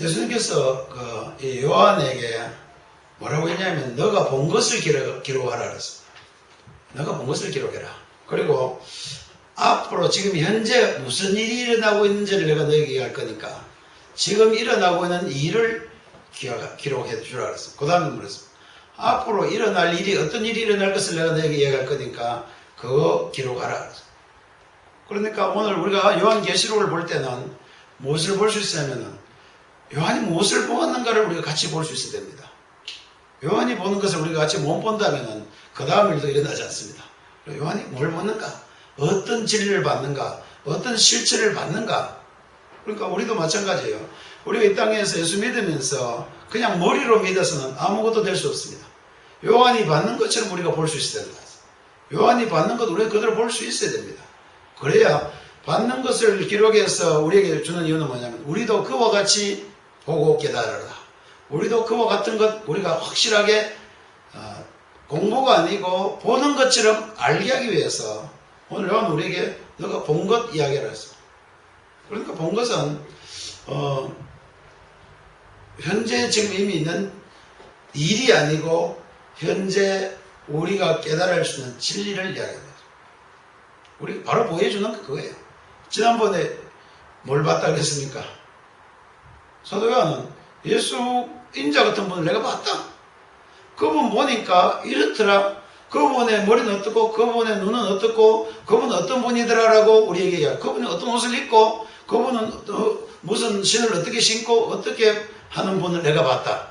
예수님께서 이 요한에게 뭐라고 했냐면 너가 본 것을 기록하라 그랬습니다. 너가 본 것을 기록해라. 그리고 앞으로 지금 현재 무슨 일이 일어나고 있는지를 내가 너에게 얘기할 거니까 지금 일어나고 있는 일을 기록해 주라 그랬습니다. 그 다음에 물었습니다. 앞으로 일어날 일이 어떤 일이 일어날 것을 내가 너에게 얘기할 거니까 그거 기록하라 그랬습니다. 그러니까 오늘 우리가 요한계시록을 볼 때는 무엇을 볼 수 있냐면은 요한이 무엇을 보았는가를 우리가 같이 볼 수 있어야 됩니다. 요한이 보는 것을 우리가 같이 못 본다면은 그 다음 일도 일어나지 않습니다. 요한이 뭘 보는가? 어떤 진리를 받는가? 어떤 실체를 받는가? 그러니까 우리도 마찬가지예요. 우리가 이 땅에서 예수 믿으면서 그냥 머리로 믿어서는 아무것도 될 수 없습니다. 요한이 받는 것처럼 우리가 볼 수 있어야 됩니다. 요한이 받는 것 우리가 그대로 볼 수 있어야 됩니다. 그래야 받는 것을 기록해서 우리에게 주는 이유는 뭐냐면 우리도 그와 같이 보고 깨달으라. 우리도 그와 같은 것 우리가 확실하게 공부가 아니고 보는 것처럼 알게 하기 위해서 오늘 요한 우리에게 너가 본 것 이야기를 했어. 그러니까 본 것은 현재 지금 이미 있는 일이 아니고 현재 우리가 깨달을 수 있는 진리를 이야기합니다. 우리 바로 보여주는 게 그거예요. 지난번에 뭘 봤다 그랬습니까? 사도 요한은 예수 인자 같은 분을 내가 봤다. 그분 보니까 이렇더라. 그분의 머리는 어떻고 그분의 눈은 어떻고 그분은 어떤 분이더라라고 우리에게 이야기해요. 그분이 어떤 옷을 입고 그분은 무슨 신을 어떻게 신고 어떻게 하는 분을 내가 봤다.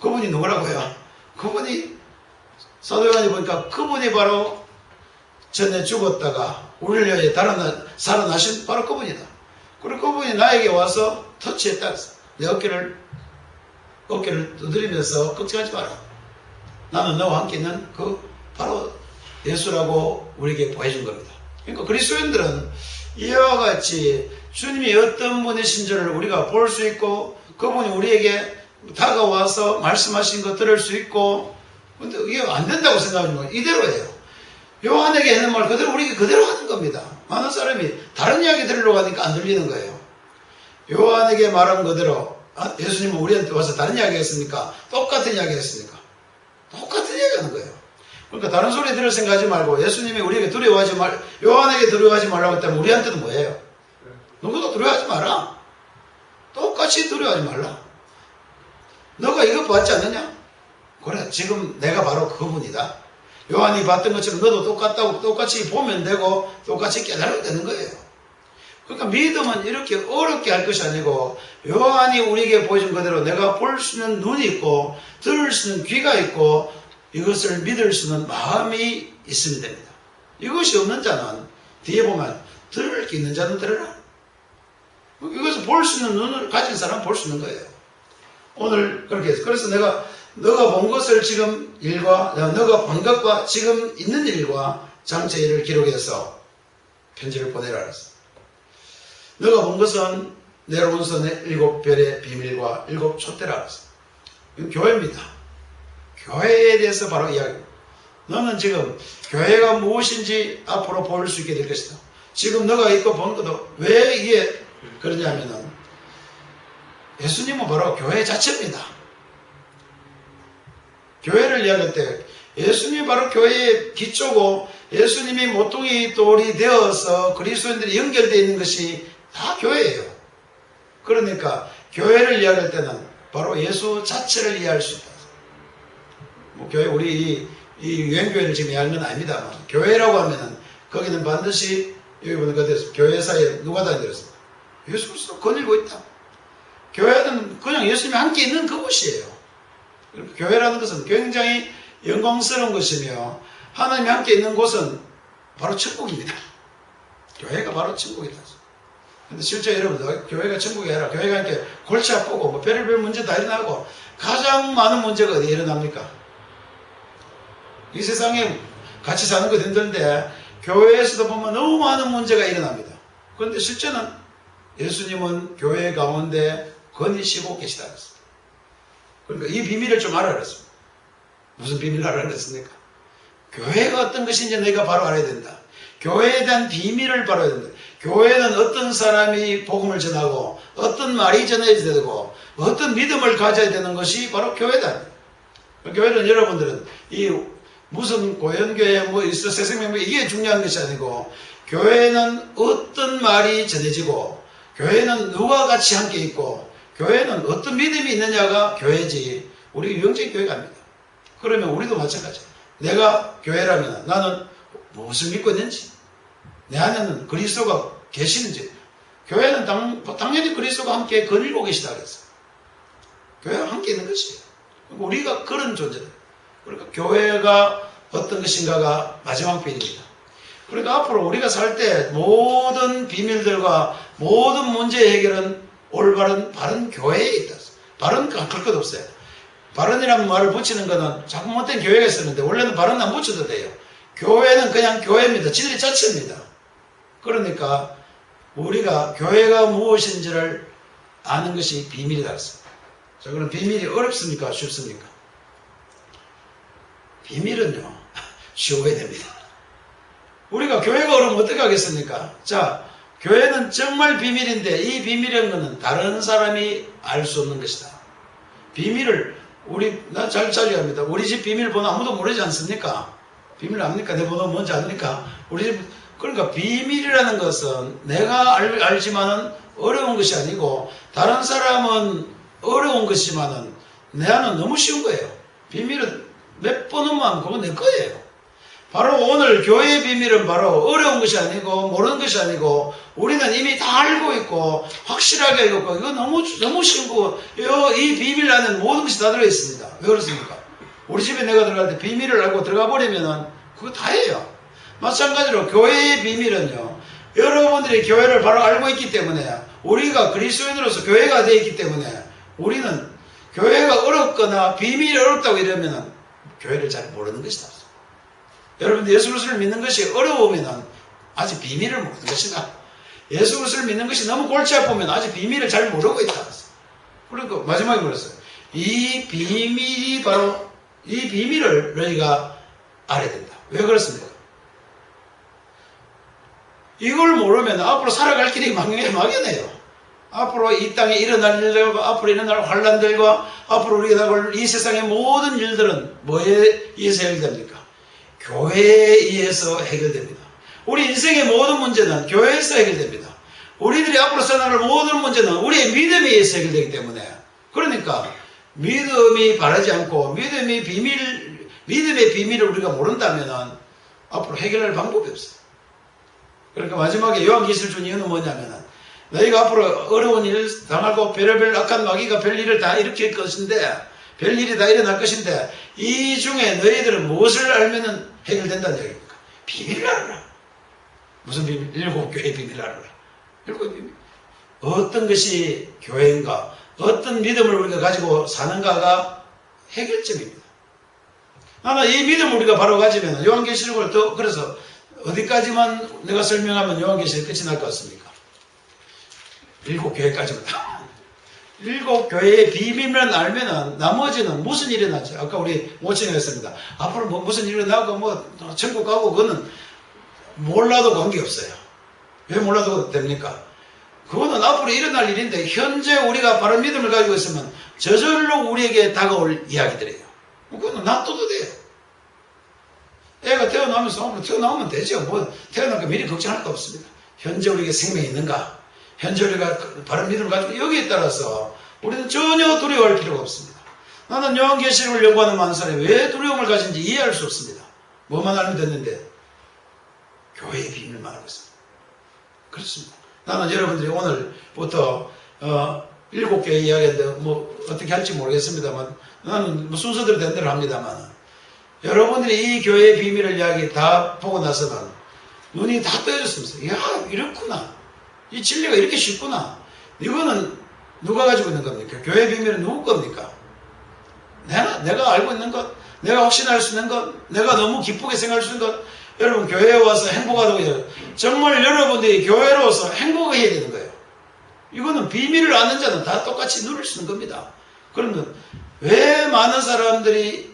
그분이 누구라고요? 그분이 사도 요한이 보니까 그분이 바로 전에 죽었다가 우리를 위해 살아나신 바로 그분이다. 그리고 그분이 나에게 와서 터치했다. 내 어깨를 두드리면서 걱정하지 마라. 나는 너와 함께 있는 바로 예수라고 우리에게 보여준 겁니다. 그러니까 그리스도인들은 이와 같이 주님이 어떤 분이신지를 우리가 볼 수 있고 그분이 우리에게 다가와서 말씀하신 거 들을 수 있고 근데 이게 안 된다고 생각하는 거예요. 이대로예요. 요한에게 하는 말 그대로 우리에게 그대로 하는 겁니다. 많은 사람이 다른 이야기 들으려고 하니까 안 들리는 거예요. 요한에게 말한 그대로 예수님은 우리한테 와서 다른 이야기 했습니까? 똑같은 이야기 했습니까? 똑같은 이야기 하는 거예요. 그러니까 다른 소리 들을 생각하지 말고 예수님이 우리에게 요한에게 두려워하지 말라고 했다면 우리한테는 뭐예요? 누구도 두려워하지 마라. 똑같이 두려워하지 말라. 너가 이거 봤지 않느냐? 그래, 지금 내가 바로 그분이다. 요한이 봤던 것처럼 너도 똑같이 보면 되고 똑같이 깨달으면 되는 거예요. 그러니까 믿음은 이렇게 어렵게 할 것이 아니고 요한이 우리에게 보여준 그대로 내가 볼 수 있는 눈이 있고 들을 수 있는 귀가 있고 이것을 믿을 수 있는 마음이 있으면 됩니다. 이것이 없는 자는 뒤에 보면 들을 게 있는 자는 들으라. 이것을 볼 수 있는 눈을 가진 사람은 볼 수 있는 거예요. 오늘 그렇게 해서 그래서 너가 본 것을 지금 일과 너가 본 것과 지금 있는 일과 장차 일을 기록해서 편지를 보내라 그랬어. 너가 본 것은 내려온서 7별의 비밀과 7 촛대라 그랬어. 이건 교회입니다. 교회에 대해서 바로 이야기합니다. 너는 지금 교회가 무엇인지 앞으로 볼 수 있게 될 것이다. 지금 너가 있고 본 것도 왜 이게 그러냐면은 예수님은 바로 교회 자체입니다. 교회를 이야기할 때 예수님이 바로 교회의 기초고 예수님이 모퉁이 돌이 되어서 그리스도인들이 연결되어 있는 것이 다 교회예요. 그러니까 교회를 이야기할 때는 바로 예수 자체를 이해할 수 있다. 교회 우리 이 유행교회를 지금 이해하는 건 아닙니다만 교회라고 하면은 거기는 반드시 여기 보는 것에서 교회사에 누가 다니겠습니까? 예수 그리스도 거닐고 있다. 교회는 그냥 예수님이 함께 있는 그곳이에요. 교회라는 것은 굉장히 영광스러운 것이며 하나님이 함께 있는 곳은 바로 천국입니다. 교회가 바로 천국이다. 근데 실제 여러분들 교회가 천국이 아니라 교회가 이렇게 골치 아프고 뭐 별의별 문제 다 일어나고 가장 많은 문제가 어디에 일어납니까? 이 세상에 같이 사는 것 힘든데 교회에서도 보면 너무 많은 문제가 일어납니다. 그런데 실제는 예수님은 교회 가운데 거니시고 계시다 그랬습니다. 그러니까 이 비밀을 좀 알아야 그랬습니다. 무슨 비밀을 알아야 그랬습니까? 교회가 어떤 것인지 너희가 바로 알아야 된다. 교회에 대한 비밀을 바로 알아야 된다. 교회는 어떤 사람이 복음을 전하고 어떤 말이 전해져야 되고 어떤 믿음을 가져야 되는 것이 바로 교회다. 교회는 여러분들은 이 무슨 고연교회 뭐 있어 새생명 이게 중요한 것이 아니고 교회는 어떤 말이 전해지고 교회는 누가 같이 함께 있고 교회는 어떤 믿음이 있느냐가 교회지 우리 유영적 교회가 아닙니다. 그러면 우리도 마찬가지야. 내가 교회라면 나는 무엇을 믿고 있는지 내 안에는 그리스도가 계시는지 교회는 당연히 그리스도가 함께 거닐고 계시다 그랬어요. 교회와 함께 있는 것이에요. 우리가 그런 존재다. 그러니까 교회가 어떤 것인가가 마지막 편입니다. 그러니까 앞으로 우리가 살 때 모든 비밀들과 모든 문제 해결은 올바른 바른 교회에 있다. 바른 할 것 없어요. 바른이라는 말을 붙이는 거는 자꾸 못된 교회가 있었는데 원래는 바른 안 붙여도 돼요. 교회는 그냥 교회입니다. 진리 자체입니다. 그러니까 우리가 교회가 무엇인지를 아는 것이 비밀이다. 자, 그럼 비밀이 어렵습니까? 쉽습니까? 비밀은요, 쉬워야 됩니다. 우리가 교회가 어려우면 어떻게 하겠습니까? 자, 교회는 정말 비밀인데 이 비밀이라는 것은 다른 사람이 알 수 없는 것이다. 비밀을 나 잘 합니다. 우리 집 비밀번호 아무도 모르지 않습니까? 비밀 압니까? 내 번호 뭔지 압니까? 우리 집, 그러니까 비밀이라는 것은 내가 알지만은 어려운 것이 아니고 다른 사람은 어려운 것이지만은 내 안은 너무 쉬운 거예요. 비밀은 몇 번 오면 그건 내 거예요. 바로 오늘 교회의 비밀은 바로 어려운 것이 아니고 모르는 것이 아니고 우리는 이미 다 알고 있고 확실하게 알고 있고 이거 너무 쉬운 거. 이 비밀 안에 모든 것이 다 들어있습니다. 왜 그렇습니까? 우리 집에 내가 들어갈 때 비밀을 알고 들어가 버리면은 그거 다예요. 마찬가지로 교회의 비밀은요. 여러분들이 교회를 바로 알고 있기 때문에 우리가 그리스도인으로서 교회가 되어 있기 때문에 우리는 교회가 어렵거나 비밀이 어렵다고 이러면은 교회를 잘 모르는 것이다. 여러분들 예수 그리스도를 믿는 것이 어려우면 아직 비밀을 모르는 것이다. 예수 그리스도를 믿는 것이 너무 골치 아프면 아직 비밀을 잘 모르고 있다. 그러니까 마지막에 그랬어요. 이 비밀이 바로 이 비밀을 너희가 알아야 된다. 왜 그렇습니까? 이걸 모르면 앞으로 살아갈 길이 막연해요. 앞으로 이 땅에 일어날 일들과 앞으로 일어날 환란들과 앞으로 우리가 나올 이 세상의 모든 일들은 뭐에 의해서 해결됩니까? 교회에 의해서 해결됩니다. 우리 인생의 모든 문제는 교회에서 해결됩니다. 우리들이 앞으로 살아갈 모든 문제는 우리의 믿음에 의해서 해결되기 때문에 그러니까 믿음이 바라지 않고 믿음의 비밀을 우리가 모른다면 앞으로 해결할 방법이 없어요. 그러니까 마지막에 요한계시를 준 이유는 뭐냐면 너희가 앞으로 어려운 일을 당하고 별의별 악한 마귀가 별일을 다 일으킬 것인데 별일이 다 일어날 것인데 이 중에 너희들은 무엇을 알면 해결된다는 얘기입니까? 비밀을 알아라. 무슨 비밀? 일곱 교회의 비밀을 알아라. 일곱 비밀. 어떤 것이 교회인가 어떤 믿음을 우리가 가지고 사는가가 해결점입니다. 나는 이 믿음을 우리가 바로 가지면 요한계시록을 더 그래서 어디까지만 내가 설명하면 요한계시록이 끝이 날 것 같습니까? 일곱 교회까지만. 일곱 교회의 비밀만 알면은 나머지는 무슨 일이 나지? 아까 우리 모친이 했습니다. 앞으로 뭐 무슨 일이 나고 뭐 천국 가고 그거는 몰라도 관계없어요. 왜 몰라도 됩니까? 그거는 앞으로 일어날 일인데 현재 우리가 바른 믿음을 가지고 있으면 저절로 우리에게 다가올 이야기들이에요. 그거는 놔둬도 돼요. 애가 태어나면서 앞으로 태어나면 되죠. 뭐 태어나니까 미리 걱정할 거 없습니다. 현재 우리에게 생명이 있는가? 현재 우리가 바른 믿음을 가지고 여기에 따라서 우리는 전혀 두려워할 필요가 없습니다. 나는 요한계시록을 연구하는 많은 사람이 왜 두려움을 가진지 이해할 수 없습니다. 뭐만 알면 됐는데 교회의 비밀만 알고 있습니다. 그렇습니다. 나는 여러분들이 오늘부터 일곱 개의 이야기인데 뭐 어떻게 할지 모르겠습니다만 나는 뭐 순서대로 된 대로 합니다만 여러분들이 이 교회의 비밀을 이야기 다 보고 나서는 눈이 다 떠졌습니다. 야 이렇구나. 이 진리가 이렇게 쉽구나. 이거는 누가 가지고 있는 겁니까? 교회의 비밀은 누구 겁니까? 내가 알고 있는 것, 내가 확신할 수 있는 것, 내가 너무 기쁘게 생각할 수 있는 것. 여러분 교회에 와서 행복하다고 해요. 정말 여러분들이 교회로서 행복해야 되는 거예요. 이거는 비밀을 아는 자는 다 똑같이 누릴 수 있는 겁니다. 그러면 왜 많은 사람들이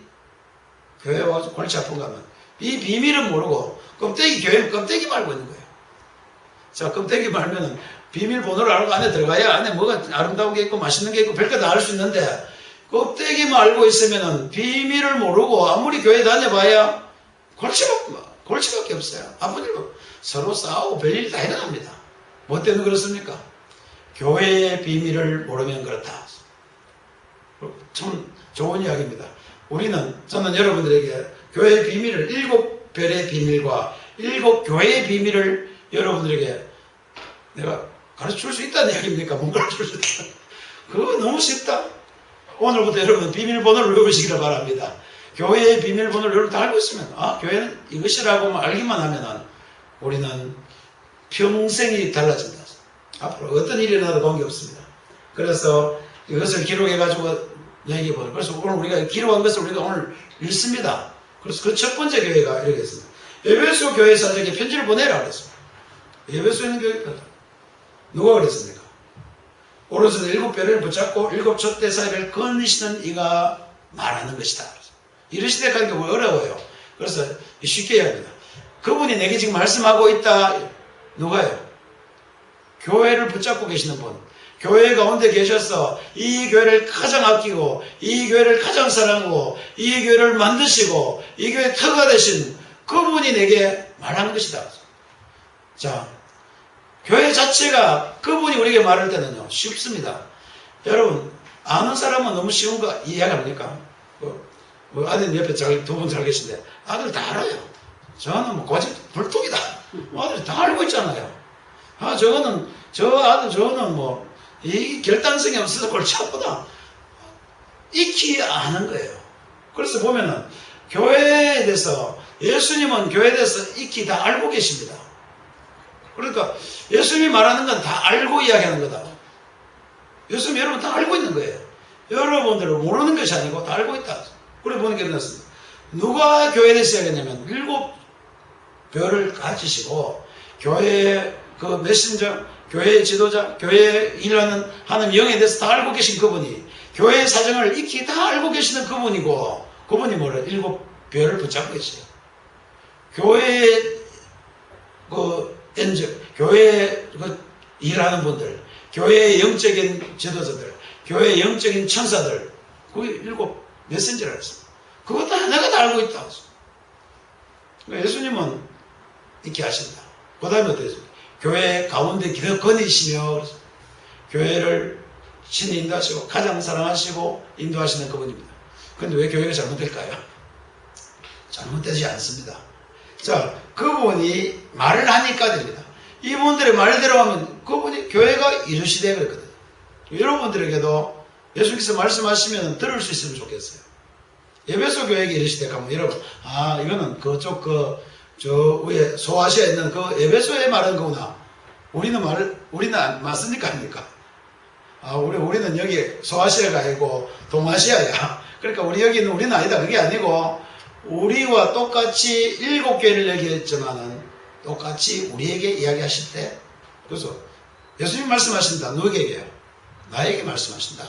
교회에 와서 골치 아픈가 하면 이 비밀은 모르고 껍데기 교회는 껍데기 말고 있는 거예요. 자, 껍데기 말면은 비밀번호를 알고 안에 들어가야 안에 뭐가 아름다운 게 있고 맛있는 게 있고 별거 다 알 수 있는데 껍데기만 알고 있으면은 비밀을 모르고 아무리 교회 다녀봐야 골치밖에 없어요. 아픈 일로 서로 싸우고 별일 다 일어납니다. 뭐 때문에 그렇습니까? 교회의 비밀을 모르면 그렇다. 참 좋은 이야기입니다. 저는 여러분들에게 교회의 비밀을 7별의 비밀과 7교회의 비밀을 여러분들에게 내가 가르쳐 줄 수 있다는 이야기입니까? 못 가르쳐 줄 수 있다. 그거 너무 쉽다. 오늘부터 여러분 비밀번호를 외우시기를 바랍니다. 교회의 비밀번호를 여러분 다 알고 있으면 교회는 이것이라고 알기만 하면은 우리는 평생이 달라진다. 앞으로 어떤 일이 일어나도 관계없습니다. 그래서 이것을 기록해가지고 얘기해보는. 그래서 오늘 우리가 기록한 것을 우리가 오늘 읽습니다. 그래서 그 첫 번째 교회가 이렇게 했습니다. 에베소 교회 사적에 편지를 보내라 그랬습니다. 에베소에 있는 교회가 누가 그랬습니까? 오른손에 7뼈를 붙잡고 7촛대 사이를 거니시는 이가 말하는 것이다. 이러시되 가는 게 어려워요. 그래서 쉽게 해야 합니다. 그분이 내게 지금 말씀하고 있다. 누가요? 교회를 붙잡고 계시는 분. 교회 가운데 계셔서 이 교회를 가장 아끼고 이 교회를 가장 사랑하고 이 교회를 만드시고 이 교회의 터가 되신 그분이 내게 말하는 것이다. 자, 교회 자체가 그분이 우리에게 말할 때는요 쉽습니다. 여러분 아는 사람은 너무 쉬운 거 이해합니까? 아들 옆에 두 분 잘 계신데 아들 다 알아요. 저는 뭐 고집 불뚝이다. 아들 다 알고 있잖아요. 저 아들 저는 이 결단성이 없어서 골치 아프다. 익히 아는 거예요. 그래서 보면은 교회에 대해서 예수님은 교회에 대해서 익히 다 알고 계십니다. 그러니까 예수님이 말하는 건 다 알고 이야기하는 거다. 예수님 여러분 다 알고 있는 거예요. 여러분들은 모르는 것이 아니고 다 알고 있다. 그래 보는 게 일어났습니다. 누가 교회에 대해서 이야기했냐면 7별을 가지시고 교회의 그 메신저, 교회의 지도자, 교회에 일하는 하나님 영에 대해서 다 알고 계신 그분이 교회의 사정을 익히 다 알고 계시는 그분이고 그분이 뭐래? 7별을 붙잡고 계세요. 교회의 교회에 일하는 분들, 교회의 영적인 지도자들, 교회의 영적인 천사들, 그 7 메신저라 했습니다. 그것도 하나가 다 알고 있다. 그러니까 예수님은 이렇게 하신다. 그 다음에 어떻게 교회 가운데 기득 거니시며 교회를 신이 인도하시고 가장 사랑하시고 인도하시는 그분입니다. 그런데 왜 교회가 잘못될까요? 잘못되지 않습니다. 자, 그분이 말을 하니까 됩니다. 이분들의 말대로 하면 그분이 교회가 이르시되 그랬거든요. 여러분들에게도 예수님께서 말씀하시면 들을 수 있으면 좋겠어요. 에베소 교회에게 이르시되 가면 여러분 이거는 그쪽 저 위에 소아시아에 있는 그 에베소의 말은 거구나. 우리는 맞습니까? 아닙니까? 우리는 여기 소아시아가 아니고 동아시아야. 그러니까 우리는 아니다. 그게 아니고 우리와 똑같이 7교회를 얘기했지만은 똑같이 우리에게 이야기하실 때 그래서 예수님 말씀하신다. 누구에게요? 나에게 말씀하신다.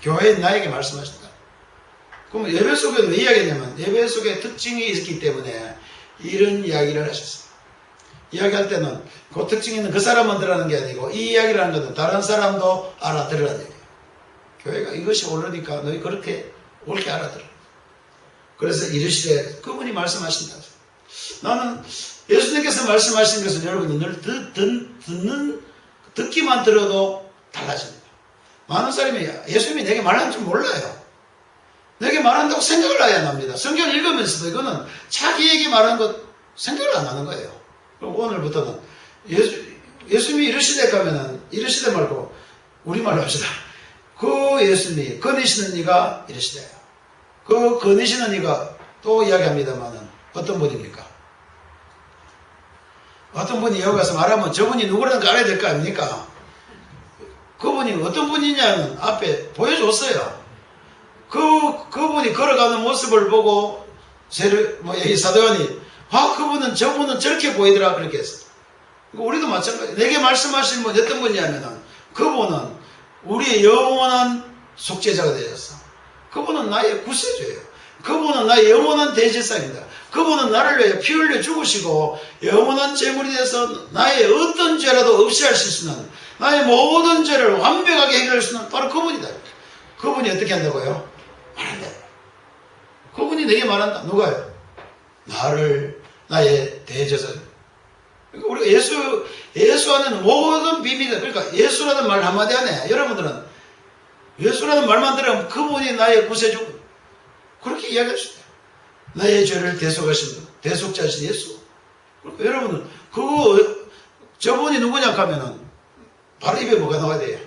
교회인 나에게 말씀하신다. 그럼 에베소 교회는 왜 이야기했냐면 에베소 교회의 특징이 있기 때문에 이런 이야기를 하셨어요. 이야기할 때는 그 특징이 있는 그 사람만 들으라는 게 아니고 이 이야기를 하는 것은 다른 사람도 알아들으라는 얘기예요. 교회가 이것이 옳으니까 너희 그렇게 옳게 알아들어. 그래서 이르시되 그분이 말씀하신다. 나는 예수님께서 말씀하신 것은 여러분이 늘 듣기만 들어도 달라집니다. 많은 사람이 예수님이 내게 말하는 줄 몰라요. 내게 말한다고 생각을 해야 합니다. 성경을 읽으면서도 이거는 자기에게 말하는 것 생각을 안 하는 거예요. 그럼 오늘부터는 예수님이 이르시되 가면은 이르시되 말고 우리말로 합시다. 그 예수님이 거니시는 이가 이르시되 그 거니시는 이가 또 이야기합니다만은 어떤 분입니까? 어떤 분이 여기 가서 말하면 저분이 누구라는 거 알아야 될 거 아닙니까? 그분이 어떤 분이냐면 앞에 보여줬어요. 그분이 걸어가는 모습을 보고 이 사도관이 저분은 저렇게 보이더라 그렇게 했어요. 우리도 마찬가지. 내게 말씀하신 분 어떤 분이냐면은 그분은 우리의 영원한 속죄자가 되셨어. 그분은 나의 구세주예요. 그분은 나의 영원한 대제사입니다. 그분은 나를 위해 피 흘려 죽으시고 영원한 제물이 돼서 나의 어떤 죄라도 없이 하실 수 있는, 나의 모든 죄를 완벽하게 해결할 수 있는 바로 그분이다. 그분이 어떻게 한다고요? 말한다. 그분이 내게 말한다. 누가요? 나를, 나의 대제사. 그러니까 우리가 예수 안에는 모든 비밀이다. 그러니까 예수라는 말 한마디 안에 여러분들은 예수라는 말만 들으면 그분이 나의 구세주, 그렇게 이야기할 수 있어요. 나의 죄를 대속하신 분, 대속자이신 예수. 그러니까 여러분은 저분이 누구냐 하면은 바로 입에 뭐가 나와야 돼요?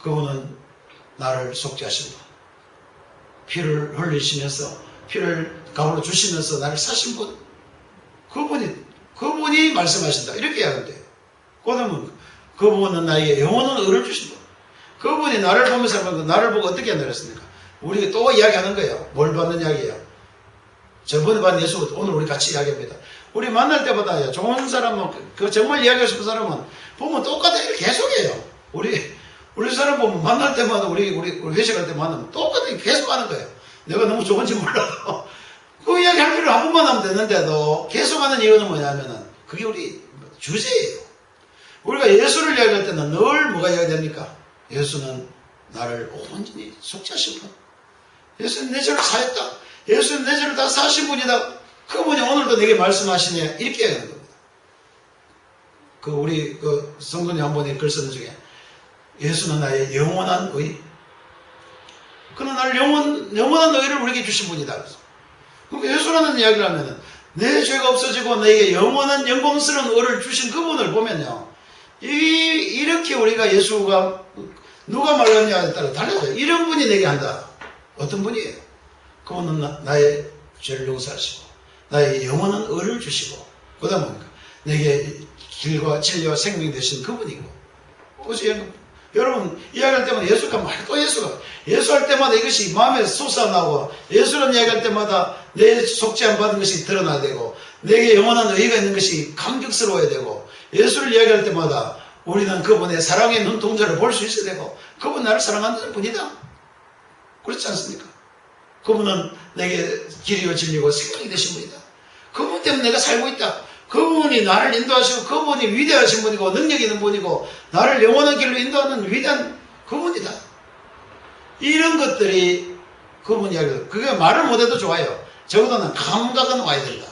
그분은 나를 속죄하신 분, 피를 흘리시면서 피를 값으로 주시면서 나를 사신 분, 그분이 말씀하신다. 이렇게 이야기하면 돼요. 그러면 그분은 나에게 영원한 의를 주신다. 그분이 나를 보면서 나를 보고 어떻게 한다 그랬습니까? 우리가 또 이야기하는 거예요. 뭘 받는 이야기예요? 저번에 받은 예수, 오늘 우리 같이 이야기합니다. 우리 만날 때보다 좋은 사람은, 정말 이야기하고 싶은 사람은 보면 똑같아. 계속해요. 우리 사람 보면 만날 때마다 우리 회식할 때 만나면 똑같아. 계속 하는 거예요. 내가 너무 좋은지 몰라도. 그 이야기 할 필요 한 번만 하면 되는데도 계속 하는 이유는 뭐냐면은 그게 우리 주제예요. 우리가 예수를 이야기할 때는 늘 뭐가 이야기됩니까? 예수는 나를 온전히 속죄하신 분. 예수는 내 죄를 사했다. 예수는 내 죄를 다 사신 분이다. 그분이 오늘도 내게 말씀하시네. 이렇게 이야기하는 겁니다. 우리 성도님 한 분이 글 쓰는 중에 예수는 나의 영원한 의. 그는 나를 영원한 의를 우리에게 주신 분이다. 그러니까 예수라는 이야기를 하면은 내 죄가 없어지고 내게 영원한 영광스러운 의를 주신 그분을 보면요. 이렇게 우리가 예수가 누가 말하느냐에 따라 달라져요. 이런 분이 내게 한다. 어떤 분이에요? 그분은 나의 죄를 용서하시고 나의 영원한 의를 주시고 그 다음에 내게 길과 진리와 생명이 되신 그분이고. 여러분 이야기할 때마다 예수가 또 예수 할 때마다 이것이 마음에 솟아나고 예수라는 이야기할 때마다 내 속죄함 받은 것이 드러나야 되고 내게 영원한 의의가 있는 것이 감격스러워야 되고 예수를 이야기할 때마다 우리는 그분의 사랑의 눈동자를 볼 수 있어야 되고 그분 나를 사랑한다는 분이다. 그렇지 않습니까? 그분은 내게 길이요 진리고 생명이 되신 분이다. 그분 때문에 내가 살고 있다. 그분이 나를 인도하시고 그분이 위대하신 분이고 능력 있는 분이고 나를 영원한 길로 인도하는 위대한 그분이다. 이런 것들이 그분 이야기다. 그게 말을 못해도 좋아요. 적어도는 감각은 와야 된다.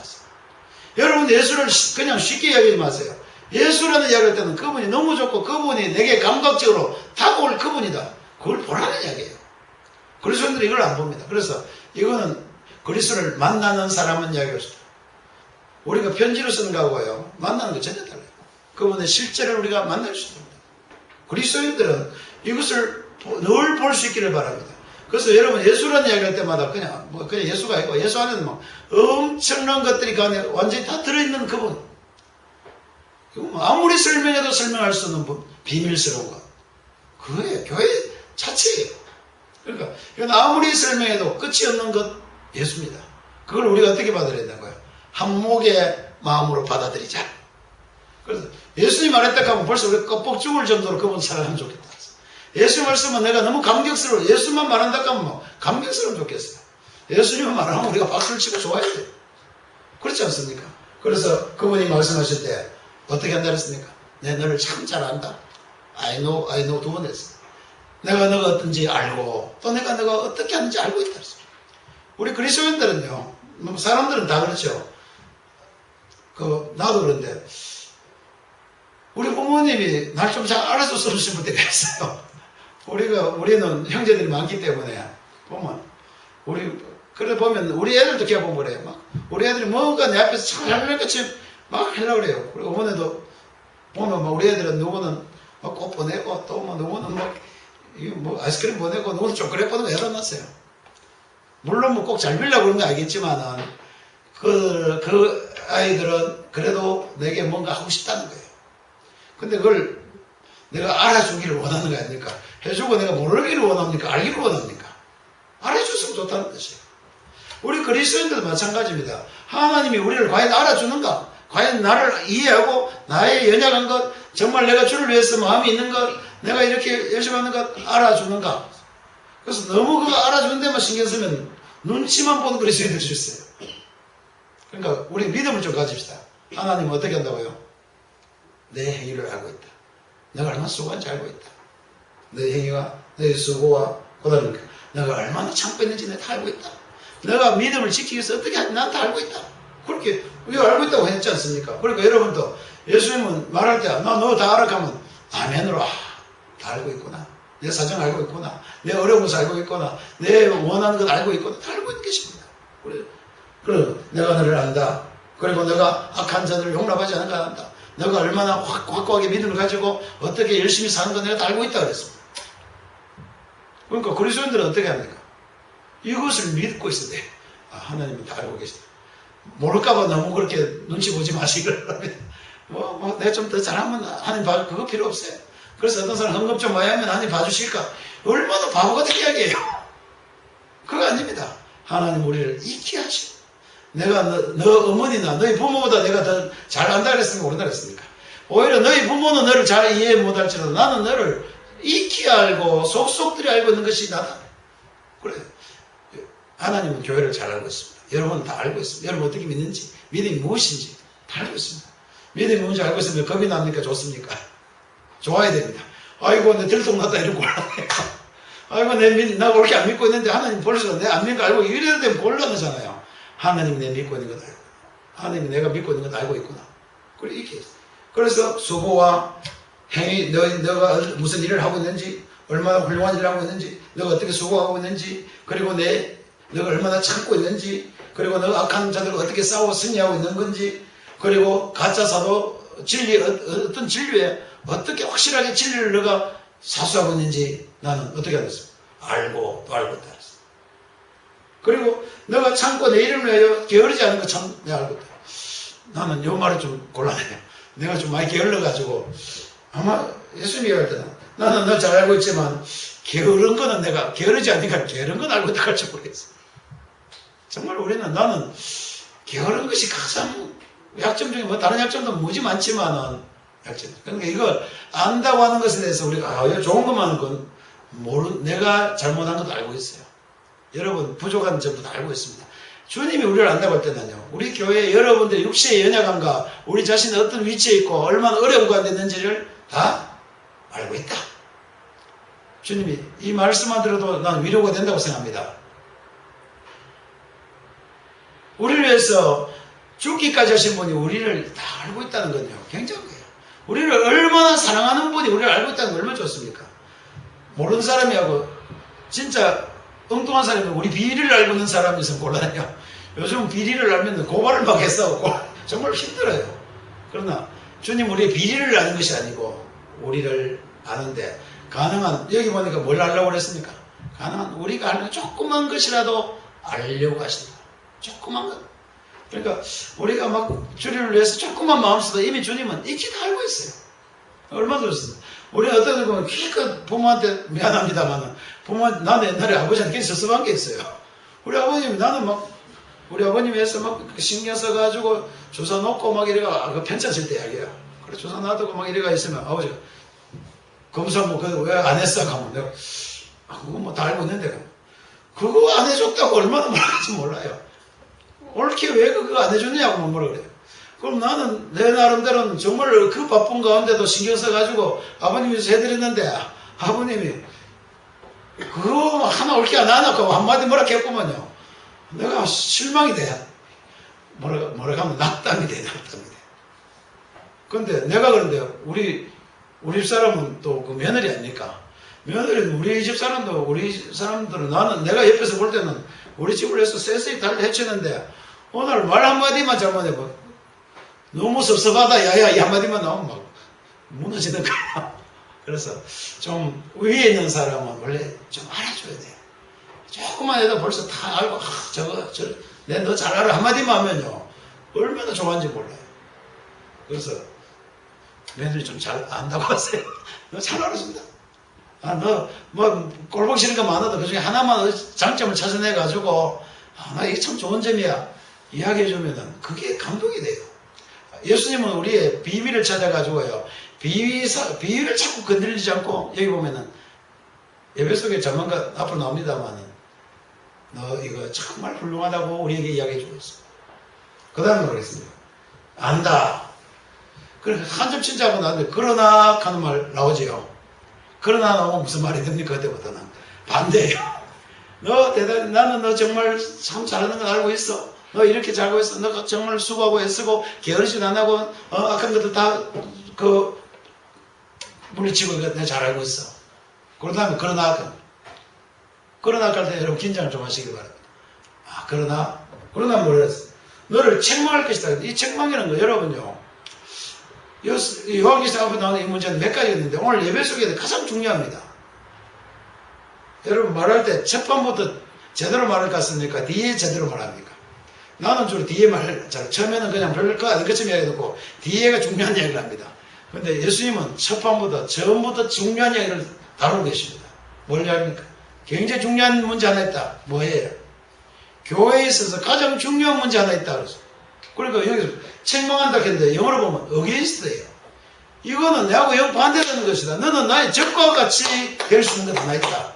여러분 예수를 그냥 쉽게 이야기하지 마세요. 예수라는 이야기할 때는 그분이 너무 좋고 그분이 내게 감각적으로 다가올 그분이다. 그걸 보라는 이야기예요. 그리스도인들이 이걸 안 봅니다. 그래서 이거는 그리스도를 만나는 사람은 이야기할 수 있다. 우리가 편지로 쓰는 거하고요. 만나는 거 전혀 달라요. 그분의 실제를 우리가 만날 수 있습니다. 그리스도인들은 이것을 늘 볼 수 있기를 바랍니다. 그래서 여러분 예수라는 이야기할 때마다 그냥 예수가 있고 예수 안에는 뭐 엄청난 것들이 그 안에 완전히 다 들어있는 그분. 아무리 설명해도 설명할 수 없는 분. 비밀스러운 것. 그거예요. 교회 자체예요. 그러니까 이건 아무리 설명해도 끝이 없는 것 예수입니다. 그걸 우리가 어떻게 받아들여야 되는 거예요? 한목의 마음으로 받아들이자. 그래서 예수님 말했다 하면 벌써 우리 껍벅 죽을 정도로 그분 사랑하면 좋겠다. 예수 말씀은 내가 너무 감격스러워. 예수만 말한다 하면 뭐 감격스러우면 좋겠어요. 예수님만 말하면 우리가 박수를 치고 좋아해야 돼요. 그렇지 않습니까? 그래서 그분이 말씀하실 때 어떻게 한다 그랬습니까? 내 너를 참 잘 안다. I know 두 번 했어요. 내가 너가 어떤지 알고 또 내가 너가 어떻게 하는지 알고 있다 그랬어요. 우리 그리스도인들은요. 사람들은 다 그렇죠. 나도 그런데 우리 부모님이 날 좀 잘 알아줬으면 때가 있어요. 우리는 형제들이 많기 때문에 보면 그래 보면 우리 애들도 키워보면 그래요. 막 우리 애들이 뭔가 내 앞에서 잘 하려고 막 하려고 그래요. 그리고 어머니도 보면 막 우리 애들은 누구는 막 꽃 보내고 또 뭐 누구는 뭐 아이스크림 보내고 누구는 초콜릿 보내고 애다 놨어요. 물론 뭐 꼭 잘 빌려고 그런 거 알겠지만은 그 아이들은 그래도 내게 뭔가 하고 싶다는 거예요. 근데 그걸 내가 알아주기를 원하는 거 아닙니까? 해주고 내가 모르기를 원합니까? 알기를 원합니까? 알아줬으면 좋다는 뜻이에요. 우리 그리스도인들도 마찬가지입니다. 하나님이 우리를 과연 알아주는가? 과연 나를 이해하고 나의 연약한 것, 정말 내가 주를 위해서 마음이 있는 것, 내가 이렇게 열심히 하는 것 알아주는가? 그래서 너무 그거 알아주는 데만 신경 쓰면 눈치만 보는 그리스도인들 수 있어요. 그러니까 우리 믿음을 좀 가집시다. 하나님은 어떻게 한다고요? 내 행위를 알고 있다. 내가 얼마나 수고한지 알고 있다. 내 행위와 내 수고와 그다음에 내가 얼마나 참고 있는지 내가 다 알고 있다. 내가 믿음을 지키기 위해서 어떻게 하는지 난 다 알고 있다. 그렇게 우리가 알고 있다고 했지 않습니까? 그러니까 여러분도 예수님은 말할 때 나 너 다 알아 하면 아멘으로 다 알고 있구나. 내 사정 알고 있구나. 내 어려운 것을 알고 있구나. 내 원하는 것 알고 있구나. 다 알고 있는 것입니다. 그래 내가 너를 안다. 그리고 내가 악한 자들을 용납하지 않는가 한다. 내가 얼마나 확고하게 믿음을 가지고 어떻게 열심히 사는 거 내가 다 알고 있다 그랬습니다. 그러니까 그리스도인들은 어떻게 합니까? 이것을 믿고 있어야 돼. 아, 하나님은 다 알고 계시다. 모를까봐 너무 그렇게 눈치 보지 마시길 바랍니다. 내가 좀 더 잘하면 하나님 봐줄 그거 필요 없어요. 그래서 어떤 사람 헌금 좀 많이 하면 하나님 봐주실까? 얼마나 바보 같은 이야기예요. 그거 아닙니다. 하나님 우리를 익히 하시고 내가 너 어머니나 너희 부모보다 내가 더 잘 안다 그랬습니까? 모른다 그랬습니까? 오히려 너희 부모는 너를 잘 이해 못할지라도 나는 너를 익히 알고 속속들이 알고 있는 것이 나다. 그래. 하나님은 교회를 잘 알고 있습니다. 여러분은 다 알고 있습니다. 여러분 어떻게 믿는지, 믿음이 무엇인지 다 알고 있습니다. 믿음이 뭔지 알고 있으면 겁이 납니까? 좋습니까? 좋아야 됩니다. 아이고, 내 들통났다 이런 곤란해. 아이고, 나 그렇게 안 믿고 있는데 하나님 벌써 내 안 믿는 거 알고 이래야 되면 곤란하잖아요. 하나님이 내 믿고 있는 것 알고, 하나님이 내가 믿고 있는 것 알고 있구나. 그래, 이렇게 했어요. 그래서 수고와 행위, 너가 무슨 일을 하고 있는지, 얼마나 훌륭한 일을 하고 있는지, 너가 어떻게 수고하고 있는지, 그리고 너가 얼마나 참고 있는지, 그리고 너가 악한 자들과 어떻게 싸워 승리하고 있는 건지, 그리고 가짜 사도 진리, 어떤 진리에 어떻게 확실하게 진리를 너가 사수하고 있는지 나는 어떻게 하겠어? 알고 또 알고 있다. 그리고 너가 참고 내 이름을 위하여 게으르지 않은 거 참 내가 알고 있다. 나는 요 말이 좀 곤란해요. 내가 좀 많이 게을러가지고 아마 예수님이 할 때는 나는 너 잘 알고 있지만 게으른 거는 내가 게으르지 않으니까 게으른 건 알고 있다 할지 모르겠어. 정말 나는 게으른 것이 가장 약점 중에 뭐 다른 약점도 무지 많지만은 약점. 그러니까 이걸 안다고 하는 것에 대해서 우리가 이거 좋은 것만 하는 건 내가 잘못한 것도 알고 있어요. 여러분 부족한 점도 다 알고 있습니다. 주님이 우리를 안다고 할 때는요. 우리 교회 여러분들 육체의 연약함과 우리 자신의 어떤 위치에 있고 얼마나 어려운 가운데 있는지를 다 알고 있다. 주님이 이 말씀만 들어도 난 위로가 된다고 생각합니다. 우리를 위해서 죽기까지 하신 분이 우리를 다 알고 있다는 건요. 굉장한 거예요. 우리를 얼마나 사랑하는 분이 우리를 알고 있다는 건 얼마나 좋습니까? 모르는 사람이하고 진짜 엉뚱한 사람이 우리 비리를 알고 있는 사람이 있으면 곤란해요. 요즘 비리를 알면 고발을 막 했어. 정말 힘들어요. 그러나 주님 우리의 비리를 아는 것이 아니고 우리를 아는데 가능한 여기 보니까 뭘 알려고 그랬습니까? 가능한 우리가 알는 조그만 것이라도 알려고 하신다. 조그만 것. 그러니까 우리가 막 주님을 위해서 조그만 마음쓰다 이미 주님은 익히 다 알고 있어요. 얼마나 좋습니다. 우리 어떤 분 보면 기껏 부모한테 미안합니다만은 나는 옛날에 아버지한테 섭섭한 게 있어요. 우리 아버님이 나는 막 우리 아버님 위해서 막 신경 써가지고 주사 놓고 막 이래가 그 편차 칠 때 이야기야. 그래 주사 놔두고 막 이래가 있으면 아버지가 검사 뭐 그거 왜 안 했어? 하면 내가 그거 뭐 다 알고 있는데 그거 안 해줬다고 얼마나 말할지 몰라요. 옳게 왜 그거 안 해줬냐고 뭐라 그래요. 그럼 나는 내 나름대로는 정말 그 바쁜 가운데도 신경 써가지고 아버님 위해서 해드렸는데 아버님이 그거 하나 옳게 안 하나고 한마디 뭐라 했구만요. 내가 실망이 돼. 뭐라 하면 낙담이 돼. 근데 내가 그런데 우리 집사람은 또 그 며느리 아닙니까? 며느리는 우리 집 사람도 우리 사람들은 나는 내가 옆에서 볼 때는 우리 집을 해서 쎄쎄히 달 해치는데 오늘 말 한마디만 잘못해봐. 너무 섭섭하다 야야 이 한마디만 나오면 막 무너지는 거야. 그래서 좀 위에 있는 사람은 원래 좀 알아줘야 돼. 조금만 해도 벌써 다 알고 내 너 잘 알아 한마디만 하면요 얼마나 좋아하는지 몰라요. 그래서 며느리 좀 잘 안다고 하세요. 너 잘 알아준다. 너 뭐 꼴보기 싫은 거 많아도 그 중에 하나만 장점을 찾아내가지고 나 이게 참 좋은 점이야 이야기해주면은 그게 감동이 돼요. 예수님은 우리의 비위를 찾아가지고요. 비위를 자꾸 건드리지 않고 여기 보면은 예배 속에 조만간 앞으로 나옵니다만은 너 이거 정말 훌륭하다고 우리에게 이야기해주고 있어. 그 다음에 뭐겠습니까? 안다. 그러니까 한 점 친자하고 나는데 그러나 하는 말 나오지요. 그러나 나오면 무슨 말이 됩니까? 그때부터는 반대예요. 너 대단히 나는 너 정말 참 잘하는 건 알고 있어. 너 이렇게 잘하고 있어. 너 정말 수고하고 애쓰고 게으르진 안 하고 악한 것들 다 물리치고 내가 잘 알고 있어. 그런 다음에 그러나 할 때 여러분 긴장을 좀 하시기 바랍니다. 그러나 뭐라 했어? 너를 책망할 것이다. 이 책망이라는 거 여러분요. 요한계시록 앞에 나오는 이 문제는 몇 가지 있는데 오늘 예배 속에 가장 중요합니다. 여러분 말할 때 첫 번부터 제대로 말할 것 같습니까? 뒤에 제대로 말합니까? 나는 주로 뒤에 잘 처음에는 그냥 별거 아닌 것처럼 이야기해놓고 뒤에가 중요한 이야기를 합니다. 그런데 예수님은 첫 번부터 처음부터 중요한 이야기를 다루고 계십니다. 뭘 이야기합니까? 굉장히 중요한 문제 하나 있다. 뭐예요? 교회에 있어서 가장 중요한 문제 하나 있다 그랬어. 그러니까 여기서 책망한다 했는데 영어로 보면 against예요. 이거는 내하고 영 반대되는 것이다. 너는 나의 적과 같이 될 수 있는 것 하나 있다.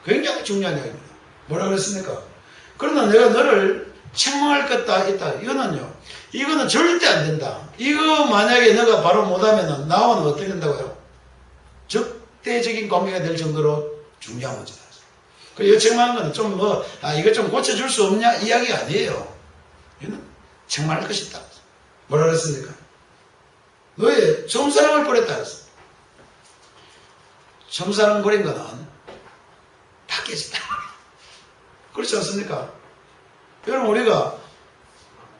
굉장히 중요한 이야기입니다. 뭐라 그랬습니까? 그러나 내가 너를 책망할 것 있다. 이거는 절대 안 된다. 이거 만약에 너가 바로 못하면 나와는 어떻게 된다고요? 적대적인 관계가 될 정도로 중요한 문제다. 그 책망하는 거는 좀 이거 좀 고쳐줄 수 없냐? 이야기 아니에요. 이거는 책망할 것이다. 뭐라 그랬습니까? 너의 처음사랑을 버렸다 그랬어. 처음사랑 버린 거는 다 깨진다. 그렇지 않습니까? 여러분, 우리가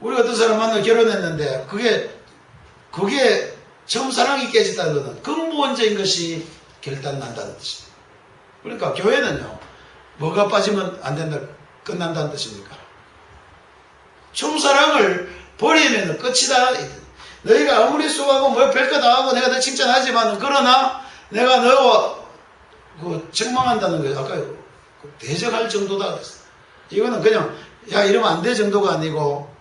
어떤 사람 만나 결혼했는데, 그게 처음사랑이 깨졌다는 것은 근본적인 것이 결단난다는 뜻입니다. 그러니까 교회는요, 뭐가 빠지면 안 된다, 끝난다는 뜻입니까? 처음사랑을 버리면 끝이다. 너희가 아무리 수고하고 별거 다 하고 내가 너 칭찬하지만, 그러나 내가 너와 책망한다는 거예요. 아까 대적할 정도다 그랬어. 이거는 그냥 이러면 안 돼 정도가 아니고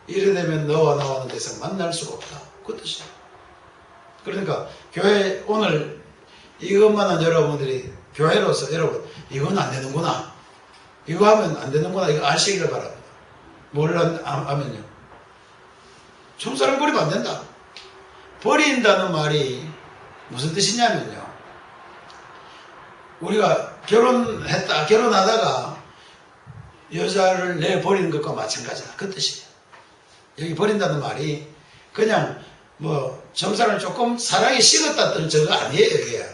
이래 되면 너와 나와는 대상 만날 수가 없다. 그 뜻이야. 그러니까 교회 오늘 이것만한 여러분들이 교회로서 여러분 이건 안 되는구나. 이거 하면 안 되는구나. 이거 아시기를 바랍니다. 뭘 하면요. 처음사랑 버리면 안 된다. 버린다는 말이 무슨 뜻이냐면요. 우리가 결혼하다가 여자를 내버리는 것과 마찬가지다. 그 뜻이에요. 여기 버린다는 말이 그냥 점사를 조금 사랑이 식었다는 저거 아니에요. 이게.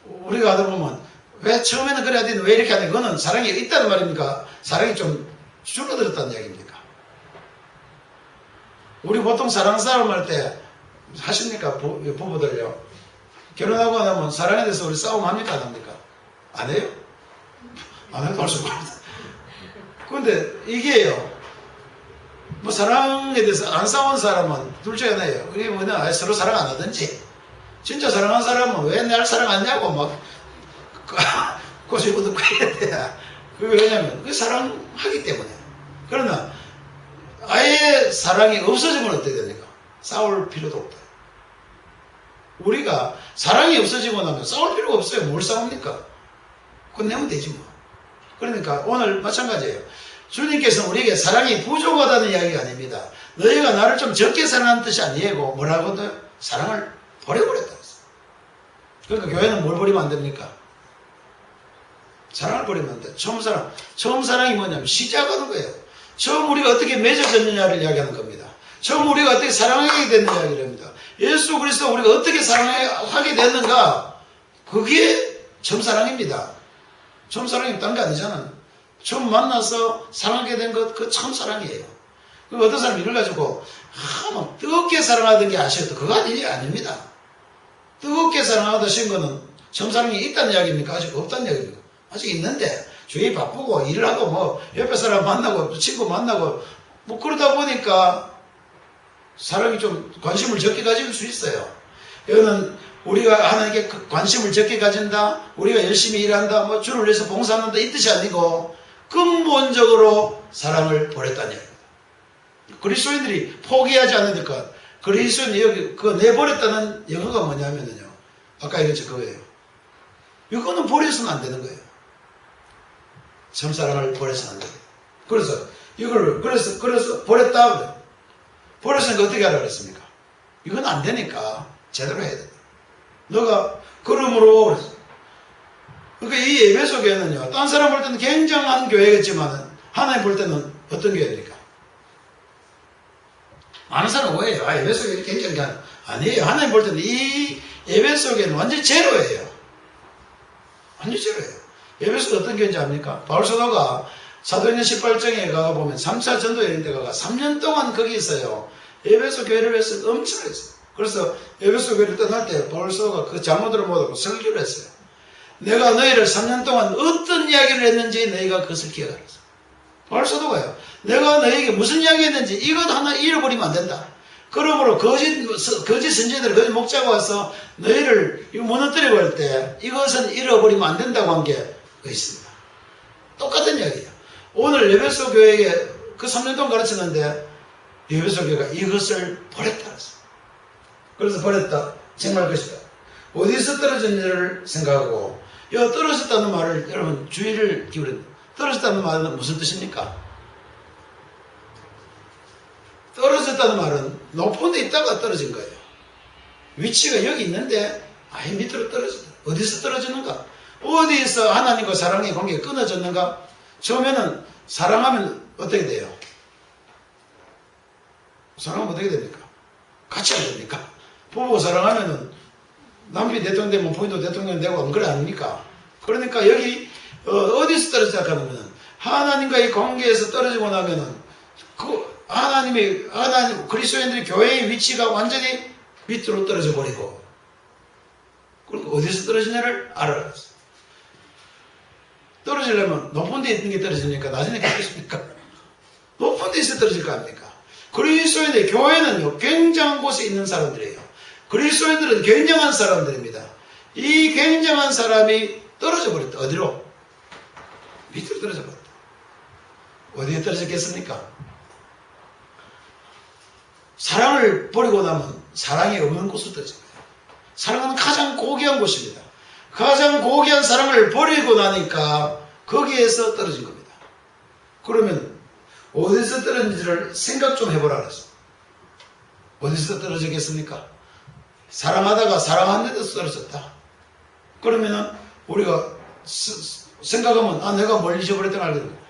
우리가 하다 보면 왜 처음에는 그래야 되는데 왜 이렇게 하냐. 그거는 사랑이 있다는 말입니까? 사랑이 좀 줄어들었다는 이야기입니까? 우리 보통 사랑 싸움 할 때 하십니까? 부부들요. 결혼하고 나면 사랑에 대해서 우리 싸움합니까? 안 합니까? 안 해요? 안 해도 할 수가 없다. 그런데 이게요. 사랑에 대해서 안 싸운 사람은 둘 중에 하나예요. 그게 뭐냐, 서로 사랑 안 하든지. 진짜 사랑한 사람은 왜 날 사랑 안 하냐고 막 꼬집어듣고 해야 돼. 그게 왜냐면 그 사랑하기 때문에. 그러나 아예 사랑이 없어지면 어떻게 됩니까? 싸울 필요도 없다. 우리가 사랑이 없어지고 나면 싸울 필요가 없어요. 뭘 싸웁니까? 끝내면 되지 뭐. 그러니까 오늘 마찬가지예요. 주님께서는 우리에게 사랑이 부족하다는 이야기가 아닙니다. 너희가 나를 좀 적게 사랑하는 뜻이 아니고 뭐라고도 사랑을 버려버렸다. 그러니까 교회는 뭘 버리면 안 됩니까? 사랑을 버리면 안 돼. 처음 사랑이 뭐냐면 시작하는 거예요. 처음 우리가 어떻게 맺어졌느냐를 이야기하는 겁니다. 처음 우리가 어떻게 사랑하게 됐느냐 이야기를 합니다. 예수 그리스도 우리가 어떻게 사랑하게 됐는가? 그게 처음 사랑입니다. 처음 사랑이 딴 게 아니잖아. 처음 만나서 사랑하게 된 것, 그 참 사랑이에요. 그리고 어떤 사람이 이걸 가지고, 막 뜨겁게 사랑하던 게 아쉬웠다. 그거 아닙니다. 뜨겁게 사랑하던 거는 처음 사랑이 있다는 이야기입니까? 아직 없다는 이야기입니까? 아직 있는데, 주위 바쁘고, 일을 하고, 옆에 사람 만나고, 친구 만나고, 그러다 보니까, 사람이 좀 관심을 적게 가질 수 있어요. 이거는 우리가 하나님께 관심을 적게 가진다, 우리가 열심히 일한다, 주를 위해서 봉사한다, 이 뜻이 아니고, 근본적으로 사랑을 버렸다는 이야기입니다. 그리스도인들이 포기하지 않을 것. 그리스도인이 여기, 내버렸다는 영어가 뭐냐면요. 아까 얘기했죠, 그거예요. 이거는 버려서는 안 되는 거예요. 참 사랑을 버려서는 안 돼요. 그래서, 그래서 버렸다. 버렸으니까 어떻게 하라 그랬습니까? 이건 안 되니까 제대로 해야 된다. 너가 그러므로 그랬어. 그러니까 이 에베소 교회는요, 딴 사람 볼 때는 굉장한 교회겠지만 하나님 볼 때는 어떤 교회입니까? 많은 사람은 오해해요. 아, 에베소 교회 굉장한 게 아니에요. 하나님 볼 때는 이 에베소 교회는 완전 제로예요. 완전 제로예요. 에베소가 어떤 교회인지 압니까? 바울 사도가 사도행전 18장에 가보면 3차 전도 여행 때 가가 3년 동안 거기 있어요. 에베소 교회를 위해서 엄청 했어요. 그래서 에베소 교회를 떠날 때 바울 사도가 그 장로들을 모아놓고 설교를 했어요. 내가 너희를 3년 동안 어떤 이야기를 했는지 너희가 그것을 기억하라. 바울 사도가요. 내가 너희에게 무슨 이야기 했는지 이것 하나 잃어버리면 안 된다. 그러므로 거짓 선지자들, 거짓 목자가 와서 너희를 무너뜨리고 할 때 이것은 잃어버리면 안 된다고 한 게 있습니다. 똑같은 이야기예요. 오늘 에베소 교회에 그 3년 동안 가르쳤는데 에베소 교회가 이것을 버렸다. 그래서 버렸다. 정말 것이다. 어디서 떨어졌는지를 생각하고 이 떨어졌다는 말을 여러분 주의를 기울여야 됩니다. 떨어졌다는 말은 무슨 뜻입니까? 떨어졌다는 말은 높은 데 있다가 떨어진 거예요. 위치가 여기 있는데 아예 밑으로 떨어졌다. 어디서 떨어지는가? 어디서 하나님과 사랑의 관계가 끊어졌는가? 처음에는 사랑하면 어떻게 돼요? 사랑하면 어떻게 됩니까? 같이 안 됩니까? 부부가 사랑하면은 남편이 대통령 되면 부인도 대통령 되고 안 그래 아닙니까? 그러니까 여기 어디서 떨어지자 하면은 하나님과의 관계에서 떨어지고 나면은 하나님 그리스도인들의 교회의 위치가 완전히 밑으로 떨어져 버리고 그러니까 어디서 떨어지냐를 알아야 돼. 떨어지려면 높은 데 있는 게 떨어지니까 낮은 데 떨어집니까? 높은 데 있어 떨어질 거 아닙니까? 그리스도인의 교회는요 굉장한 곳에 있는 사람들이에요. 그리스도인들은 굉장한 사람들입니다. 이 굉장한 사람이 떨어져 버렸다. 어디로? 밑으로 떨어져 버렸다. 어디에 떨어졌겠습니까? 사랑을 버리고 나면 사랑이 없는 곳으로 떨어진 거예요. 사랑은 가장 고귀한 곳입니다. 가장 고귀한 사랑을 버리고 나니까 거기에서 떨어진 겁니다. 그러면 어디서 떨어진지를 생각 좀 해보라 그랬어. 어디서 떨어지겠습니까? 사랑하다가 사랑하는 데서 떨어졌다. 그러면은 우리가 생각하면 아 내가 뭘 잊어버렸다 알게 됩니다.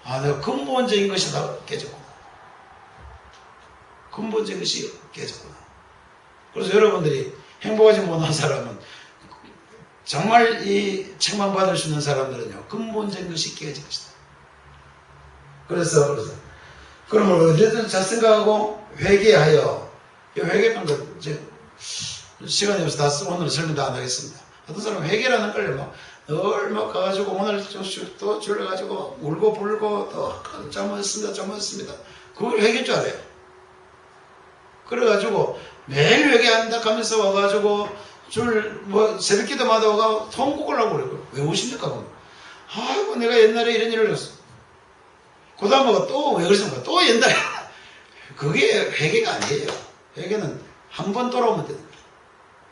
아 내가 근본적인 것이 다 깨졌구나. 근본적인 것이 깨졌구나. 그래서 여러분들이 행복하지 못한 사람은 정말 이 책망받을 수 있는 사람들은요 근본적인 것이 깨진 것이다. 그래서 그러면 어쨌든 잘 생각하고 회개하여 이 회개라는 것 이제 시간이 없어서 오늘 설명 다 안 하겠습니다. 어떤 사람은 회개라는 걸 늘 가가지고 오늘 또 줄여가지고 울고 불고 또 잘못했습니다. 그걸 회개인 줄 알아요. 그래가지고 매일 회개한다 하면서 와가지고 새벽기도마다 와가 통곡을 하고 그래요. 왜 오십니까? 그럼? 아이고 내가 옛날에 이런 일을 했어. 그 다음에 또 왜 그러십니까? 또 옛날에 그게 회개가 아니에요. 회개는 한 번 돌아오면 됩니다.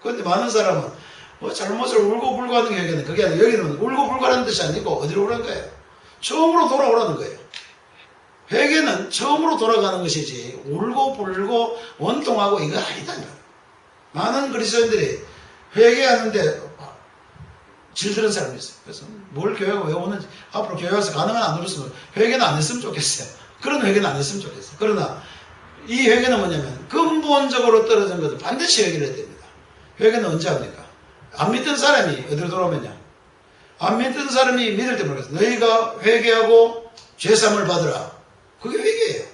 그런데 많은 사람은 잘못을 울고 불고 하는 게 회개는 그게 아니고 여기는 울고 불고 하는 뜻이 아니고 어디로 오라는 거예요? 처음으로 돌아오라는 거예요. 회개는 처음으로 돌아가는 것이지 울고 불고 원통하고 이거 아니다는 거예요. 많은 그리스도인들이 회개하는데 질드는 사람이 있어요. 그래서 뭘 교회가 왜 오는지 앞으로 교회 와서 가능한 안 울었으면 회개는 안 했으면 좋겠어요. 그런 회개는 안 했으면 좋겠어요. 그러나 이 회개는 뭐냐면 근본적으로 떨어진 것을 반드시 회개를 해야 됩니다. 회개는 언제 합니까? 안 믿던 사람이 어디로 돌아오면요. 안 믿던 사람이 믿을 때 모르겠어요. 너희가 회개하고 죄사함을 받으라. 그게 회개예요.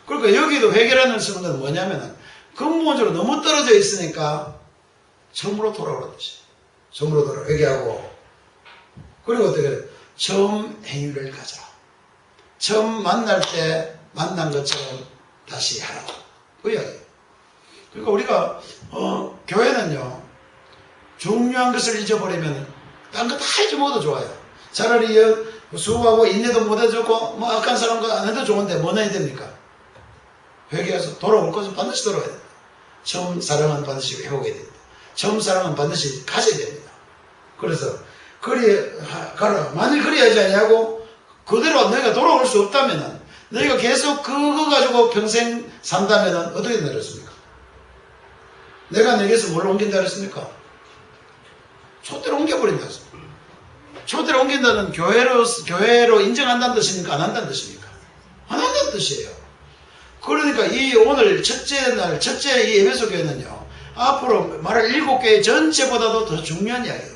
그러니까 여기도 회개라는 쓰는 건 뭐냐면은 근본적으로 너무 떨어져 있으니까 처음으로 돌아오라는 뜻이에요. 처음으로 돌아 회개하고 그리고 어떻게 해요? 처음 행위를 가져라. 처음 만날 때 만난 것처럼 다시 하라고. 그 이야기예요. 그러니까 우리가 교회는요 중요한 것을 잊어버리면 딴 거 다 잊어먹어도 좋아요. 차라리 수고하고 인내도 못 해주고 악한 사람과 안 해도 좋은데 뭐 해야 됩니까? 회개해서 돌아올 것은 반드시 돌아와야 됩니다. 처음 사랑은 반드시 회복해야 됩니다. 처음 사랑은 반드시 가져야 됩니다. 그래서 그리 가라. 만일 그리 하지 않냐고 그대로 너희가 돌아올 수 없다면 너희가 계속 그거 가지고 평생 산다면 어떻게 내렸습니까? 내가 내게서 뭘 옮긴다 그랬습니까? 촛대로 옮겨버린다 했습니다. 촛대로 옮긴다는 교회로 인정한다는 뜻입니까? 안 한다는 뜻입니까? 안 한다는 뜻이에요. 그러니까 이 오늘 첫째 이 에베소 교회는요, 앞으로 말할 7교회 전체보다도 더 중요한 이야기예요.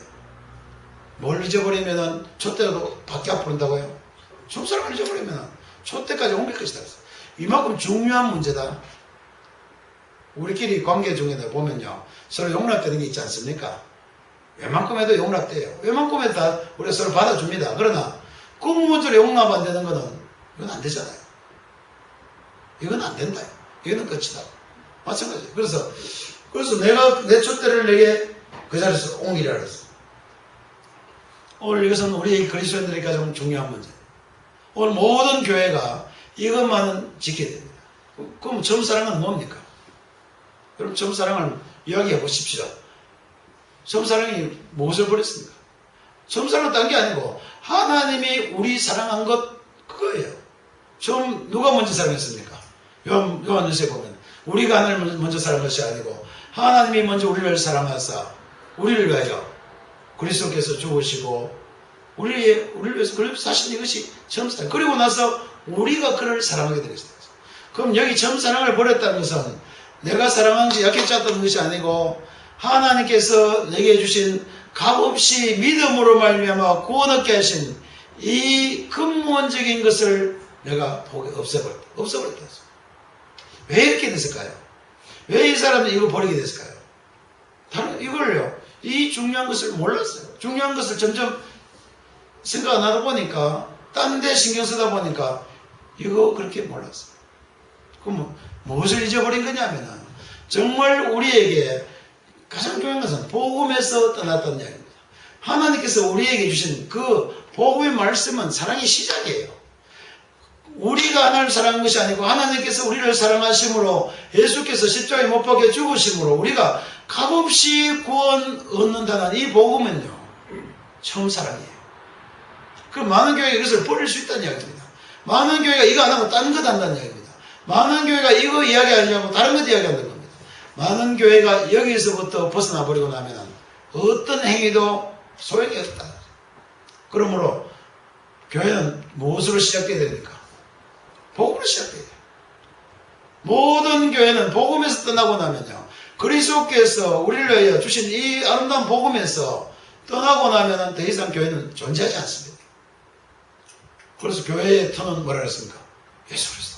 뭘 잊어버리면은 촛대도 밖에 앞으로 온다고요? 촛사랑을 잊어버리면은 촛대까지 옮길 것이다. 이만큼 중요한 문제다. 우리끼리 관계 중에 보면요, 서로 용납되는 게 있지 않습니까? 웬만큼 해도 용납돼요. 웬만큼 해도 다 우리가 서로 받아줍니다. 그러나 그 문제로 용납 안 되는 거는 이건 안 되잖아요. 이건 안 된다. 이거는 끝이다. 마찬가지예요. 그래서 내가 내 촛대를 내게 그 자리에서 옮기라 그랬어. 오늘 이것은 우리 그리스도인들에게 가장 중요한 문제. 오늘 모든 교회가 이것만은 지켜야 됩니다. 그럼 점사랑은 뭡니까? 그럼 점사랑을 이야기해 보십시오. 점사랑이 무엇을 버렸습니까? 점사랑은 딴 게 아니고 하나님이 우리 사랑한 것 그거예요. 누가 먼저 사랑했습니까? 요한일서에 보면 우리가 하나님을 먼저 사랑한 것이 아니고 하나님이 먼저 우리를 사랑하사 우리를 위하여 그리스도께서 죽으시고 우리를 위해서 사실 이것이 점사랑. 그리고 나서 우리가 그를 사랑하게 되겠습니다. 그럼 여기 점사랑을 버렸다는 것은 내가 사랑한 것이 약해졌다는 것이 아니고 하나님께서 내게 주신 값없이 믿음으로 말미암아 구원 얻게 하신 이 근본적인 것을 내가 없애버렸다. 왜 이렇게 됐을까요? 왜 이 사람이 이거 버리게 됐을까요? 이걸요, 이 중요한 것을 몰랐어요. 중요한 것을 점점 생각 안 하다 보니까, 딴 데 신경 쓰다 보니까, 이거 그렇게 몰랐어요. 그럼 무엇을 잊어버린 거냐면은, 정말 우리에게 가장 중요한 것은 복음에서 떠났다는 이야기입니다. 하나님께서 우리에게 주신 그 복음의 말씀은 사랑의 시작이에요. 우리가 하나님을 사랑한 것이 아니고 하나님께서 우리를 사랑하심으로 예수께서 십자가에 못 박혀 죽으심으로 우리가 값없이 구원 얻는다는 이 복음은요, 처음 사랑이에요. 그 많은 교회가 이것을 버릴 수 있다는 이야기입니다. 많은 교회가 이거 안 하고 다른 것 한다는 이야기입니다. 많은 교회가 이거 이야기하려고 다른 것 이야기한다는 겁니다. 많은 교회가 여기서부터 벗어나 버리고 나면 어떤 행위도 소용이 없다. 그러므로 교회는 무엇으로 시작돼야 됩니까? 복음으로 시작돼야 돼요. 모든 교회는 복음에서 떠나고 나면요, 그리스도께서 우리를 위하여 주신 이 아름다운 복음에서 떠나고 나면 더 이상 교회는 존재하지 않습니다. 그래서 교회의 터는 뭐라 그랬습니까? 예수 그리스도.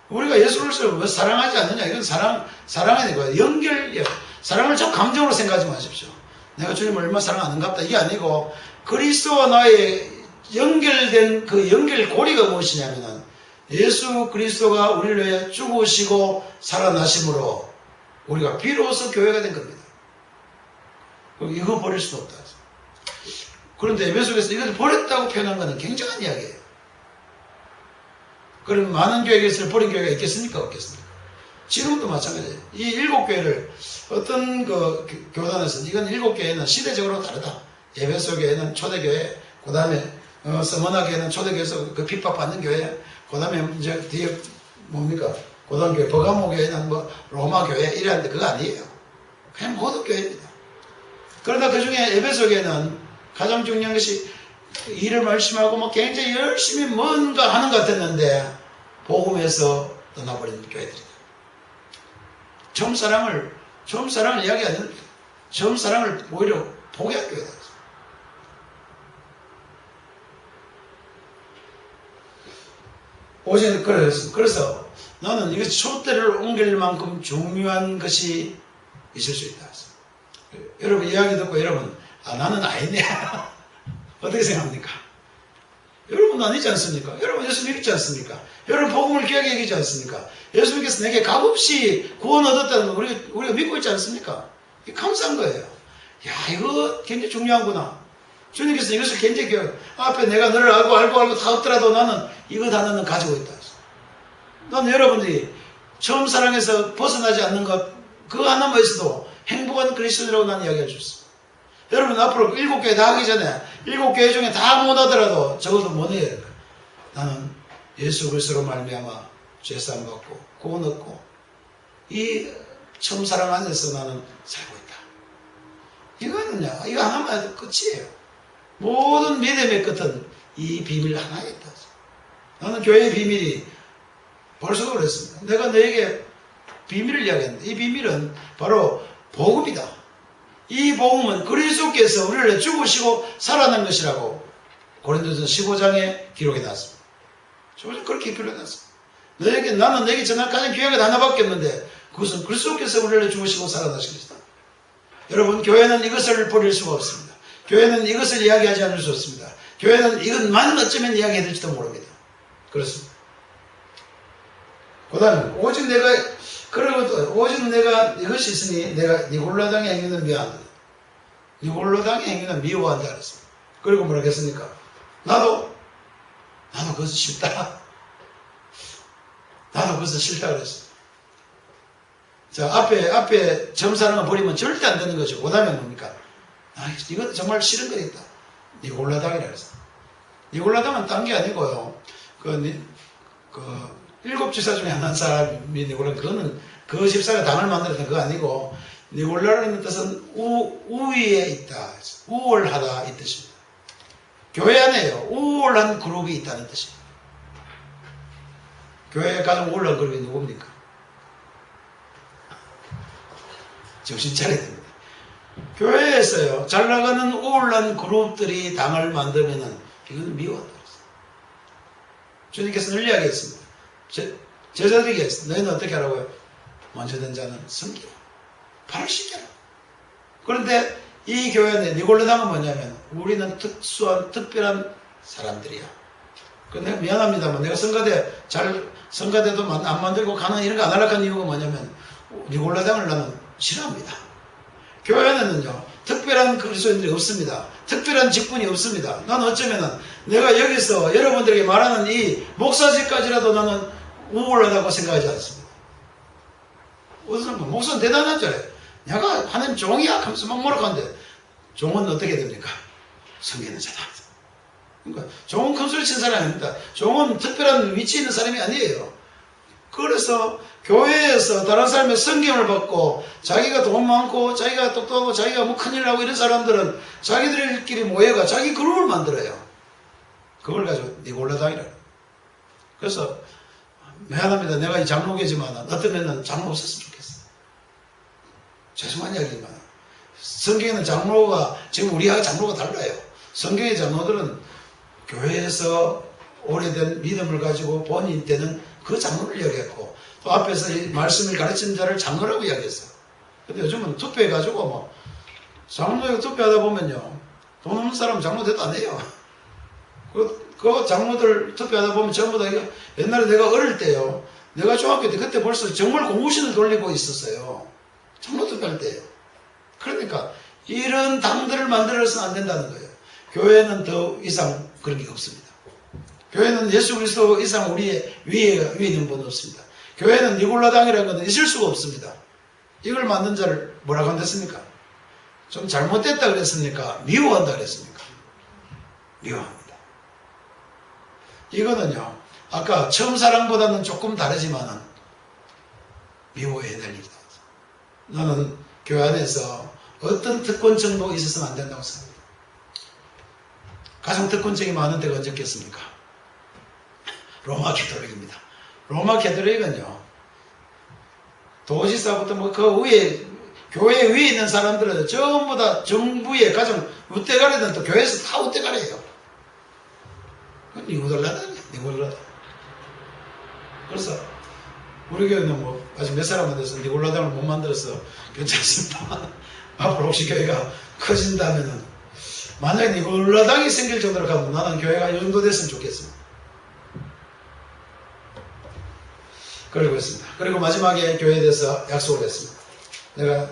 우리가 예수 그리스도를 왜 사랑하지 않느냐? 이건 사랑이 아니고 사랑을 좀 감정으로 생각하지 마십시오. 내가 주님을 얼마나 사랑하는갑다. 이게 아니고 그리스도와 나의 연결된 그 연결고리가 무엇이냐면은 예수 그리스도가 우리를 위해 죽으시고 살아나심으로 우리가 비로소 교회가 된 겁니다. 이거 버릴 수는 없다. 그런데 에베소에서 이것을 버렸다고 표현한 것은 굉장한 이야기예요. 그럼 많은 교회에서 버린 교회가 있겠습니까? 없겠습니까? 지금도 마찬가지예요. 이 7교회를 어떤 그 교단에서는 이건 7교회는 시대적으로 다르다. 에베소 교회는 초대교회, 그 다음에 서머나 교회는 초대교회에서 그 핍박받는 교회, 그 다음에 이제 뒤에 뭡니까? 고등교회, 버가모 교회는 뭐 로마 교회 이랬는데 그거 아니에요. 그냥 모든 교회입니다. 그러나 그 중에 에베소 교회는 가장 중요한 것이 일을 말씀하고 뭐 굉장히 열심히 뭔가 하는 것 같았는데 복음에서 떠나버리는 교회들이다. 처음 사랑을 이야기하는, 처음 사랑을 오히려 포기한 교회다. 오직 그래서 나는 이것이 촛대를 옮길 만큼 중요한 것이 있을 수 있다. 여러분 이야기 듣고 여러분, 나는 아니네. 어떻게 생각합니까? 여러분 아니지 않습니까? 여러분 예수 믿지 않습니까? 여러분 복음을 귀하게 여기지 않습니까? 예수님께서 내게 값없이 구원 얻었다는 거 우리가 믿고 있지 않습니까? 이게 감사한 거예요. 야, 이거 굉장히 중요하구나. 주님께서 이것을 굉장히 귀하게, 앞에 내가 너를 알고 다 없더라도 나는 이거 하나는 가지고 있다. 나는 여러분들이 처음 사랑에서 벗어나지 않는 것, 그거 하나만 있어도 행복한 그리스도라고 나는 이야기할 수 있습니다. 여러분 앞으로 7교회 다 하기 전에 7교회 중에 다 못하더라도 적어도 뭐 해야 될까? 나는 예수 그리스도로 말미암아 죄사함 받고 구원 얻고 이 처음 사랑 안에서 나는 살고 있다. 이거는요, 이거 하나만 해도 끝이에요. 모든 믿음의 끝은 이 비밀 하나에 있다. 나는 교회의 비밀이 벌써 그랬습니다. 내가 너에게 비밀을 이야기했는데 이 비밀은 바로 복음이다. 이 복음은 그리스도께서 우리를 죽으시고 살아난 것이라고 고린도전서 15장에 기록해 놨습니다. 15장 그렇게 기록해 놨습니다. 나는 너에게 전할 가장 귀한 것 하나밖에 없는데 그것은 그리스도께서 우리를 죽으시고 살아나신 것이다. 여러분, 교회는 이것을 버릴 수가 없습니다. 교회는 이것을 이야기하지 않을 수 없습니다. 교회는 이것만 어쩌면 이야기해야 될지도 모릅니다. 그렇습니다. 그 다음에 오직 내가 이것이 있으니 내가 니골라당의 행위는 미워한다. 니골라당의 행위는 미워한다 그랬습니다. 그리고 뭐라 했습니까? 나도 그것은 싫다. 나도 그것은 싫다 그랬습니다. 자, 앞에 점사랑을 버리면 절대 안 되는 거죠. 그 다음에 뭡니까? 이건 정말 싫은 거 있다. 니골라당이라 그랬어요. 니골라당은 딴 게 아니고요. 일곱 집사 중에 한 사람이 니골라, 그거는 그 집사가 당을 만들었던 그거 아니고, 니골라라는 뜻은 우위에 있다. 우월하다 이 뜻입니다. 교회 안에요. 우월한 그룹이 있다는 뜻입니다. 교회에 가장 우월한 그룹이 누굽니까? 정신 차려야 됩니다. 교회에서요, 잘 나가는 우월한 그룹들이 당을 만들면은 이건 미워한다. 주님께서 늘 이야기했습니다. 제자들에게 했습니다. 너희는 어떻게 하라고요? 먼저 된 자는 섬기라. 발을 씻겨라. 그런데 이 교회 안에 니골라당은 뭐냐면 우리는 특별한 사람들이야. 내가 미안합니다만 내가 성가대도 안 만들고 가는 이런 거 안 하려고 하는 이유가 뭐냐면 니골라당을 나는 싫어합니다. 교회 안에는요, 특별한 그리스도인들이 없습니다. 특별한 직분이 없습니다. 나는 어쩌면은 내가 여기서 여러분들에게 말하는 이 목사직까지라도 나는 우월하다고 생각하지 않습니다. 어떤 분, 목사는 대단하잖아요. 내가 하나님 종이야 하면서 막 뭐라고 하는데 종은 어떻게 됩니까? 섬기는 자다. 그러니까 종은 큰 소리 친 사람이 아닙니다. 종은 특별한 위치에 있는 사람이 아니에요. 그래서 교회에서 다른 사람의 성경을 받고 자기가 돈 많고 자기가 똑똑하고 자기가 뭐 큰일 나고 이런 사람들은 자기들끼리 모여가 자기 그룹을 만들어요. 그걸 가지고 니골라당이라. 그래서 미안합니다. 내가 이 장로계지만 어쩌면 장로 없었으면 좋겠어. 죄송한 이야기지만 성경에는 장로가 지금 우리하고 장로가 달라요. 성경의 장로들은 교회에서 오래된 믿음을 가지고 본인 때는 그 장로를 이야기했고 또 앞에서 이 말씀을 가르치는 자를 장로라고 이야기했어요. 근데 요즘은 투표해가지고 뭐 장로에 투표하다 보면요, 돈 없는 사람은 장로 대도 안 해요. 그 장로들 투표하다 보면 전부 다 이거 옛날에 내가 어릴 때요, 내가 중학교 때 그때 벌써 정말 공무신을 돌리고 있었어요. 장로 투표할 때요. 그러니까 이런 당들을 만들어서는 안 된다는 거예요. 교회는 더 이상 그런 게 없습니다. 교회는 예수 그리스도 이상 우리의 위에 있는 분은 없습니다. 교회는 니골라당이라는 것은 있을 수가 없습니다. 이걸 만든 자를 뭐라고 한댔습니까? 좀 잘못됐다 그랬습니까? 미워한다 그랬습니까? 미워합니다. 이거는요, 아까 처음 사랑보다는 조금 다르지만은 미워해야 될 일이다. 나는 교회 안에서 어떤 특권층도 있었으면 안 된다고 생각합니다. 가장 특권층이 많은 데가 언제겠습니까? 로마 캐톨릭입니다. 로마 캐톨릭은요, 도지사부터 뭐 그 위에, 교회 위에 있는 사람들은 전부 다 정부의 가장 우대가리든 또 교회에서 다 우대가리예요. 그건 니골라당. 그래서 우리 교회는 뭐 아직 몇 사람 안 돼서 니골라당을 못 만들어서 괜찮습니다. 앞으로 혹시 교회가 커진다면은, 만약에 니골라당이 생길 정도로 가면 나는 교회가 이 정도 됐으면 좋겠습니다. 그러고 있습니다. 그리고 마지막에 교회에 대해서 약속을 했습니다. 내가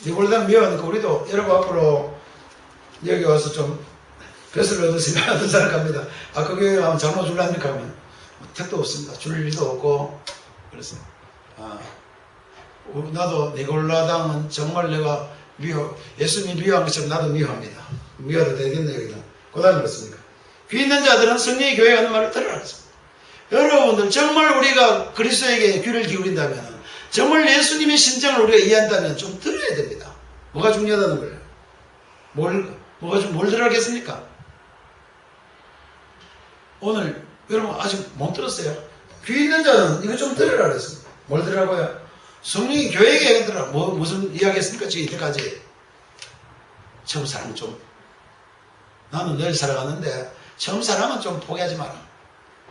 니골라당 미워하니까 우리도 여러분 앞으로 여기 와서 좀 벼슬을 얻으시면 어떤 생각합니다. 그 교회에 가면 장로 줄랍니까 하면 택도 없습니다. 줄 일도 없고 그렇습니다. 나도 니골라당은 정말 내가 예수님이 미워한 것처럼 나도 미워합니다. 미워도 되겠네요. 여기는. 그 다음에 그렇습니까? 귀 있는 자들은 성령의 교회가 하는 말을 들으라 그랬습니다. 여러분들 정말 우리가 그리스도에게 귀를 기울인다면, 정말 예수님의 심정을 우리가 이해한다면 좀 들어야 됩니다. 뭐가 중요하다는 거예요? 뭘 들어야겠습니까? 오늘 여러분 아직 못 들었어요? 귀 있는 자는 이거 좀 들으라 그랬습니다. 뭘 들으라고요? 성령이 교회에게 얘기하더라. 무슨 이야기했습니까? 지금 이때까지. 처음 사람 나는 늘 살아가는데, 처음 사람은 좀 포기하지 마라.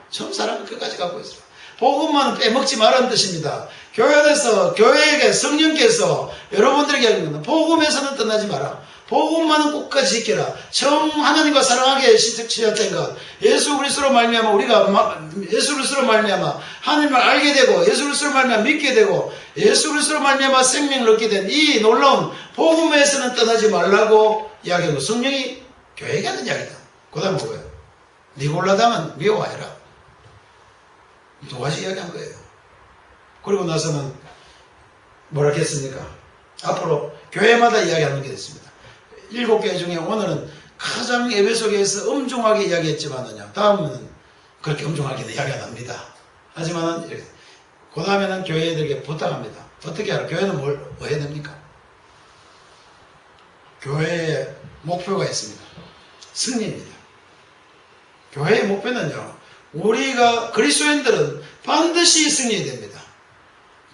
처음 사람은 끝까지 갖고 있어라. 복음만은 빼먹지 말라는 뜻입니다. 교회 안에서, 교회에게 성령께서 여러분들에게 하는 것은 복음에서는 떠나지 마라. 복음만은 끝까지 지켜라. 처음 하나님과 사랑하게 시작된 것, 예수 그리스도로 말미암아 우리가 예수 그리스도로 말미암아 하나님을 알게 되고, 예수 그리스도로 말미암아 믿게 되고, 예수 그리스도로 말미암아 생명을 얻게 된 이 놀라운 복음에서는 떠나지 말라고 이야기하는 거. 성령이 교회에게 하는 이야기다. 그 다음에 뭐예요? 니골라당은 미워하여라. 두 가지 이야기한 거예요. 그리고 나서는 뭐라 했습니까? 앞으로 교회마다 이야기하는 게 있습니다. 7개 중에 오늘은 가장 에베소교에서 엄중하게 이야기했지만은요, 다음은 그렇게 엄중하게는 이야기 안 합니다. 하지만은 그 다음에는 교회들에게 부탁합니다. 어떻게 하라? 교회는 뭐 해야 됩니까? 교회의 목표가 있습니다. 승리입니다. 교회의 목표는요, 우리가 그리스도인들은 반드시 승리해야 됩니다.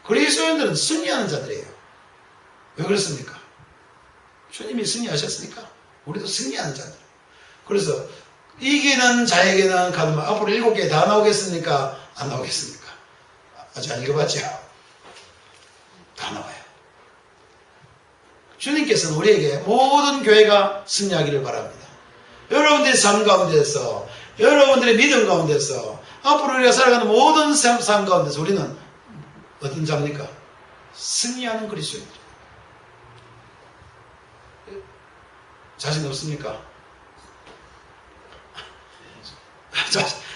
그리스도인들은 승리하는 자들이에요. 왜 그렇습니까? 주님이 승리하셨으니까 우리도 승리하는 자들. 그래서 이기는 자에게는 가든만. 앞으로 7개 다 나오겠습니까? 안 나오겠습니까? 아직 안 읽어봤죠? 다 나와요. 주님께서는 우리에게 모든 교회가 승리하기를 바랍니다. 여러분들의 삶 가운데서, 여러분들의 믿음 가운데서, 앞으로 우리가 살아가는 모든 삶 가운데서 우리는 어떤 자입니까? 승리하는 그리스도인들. 자신 없습니까?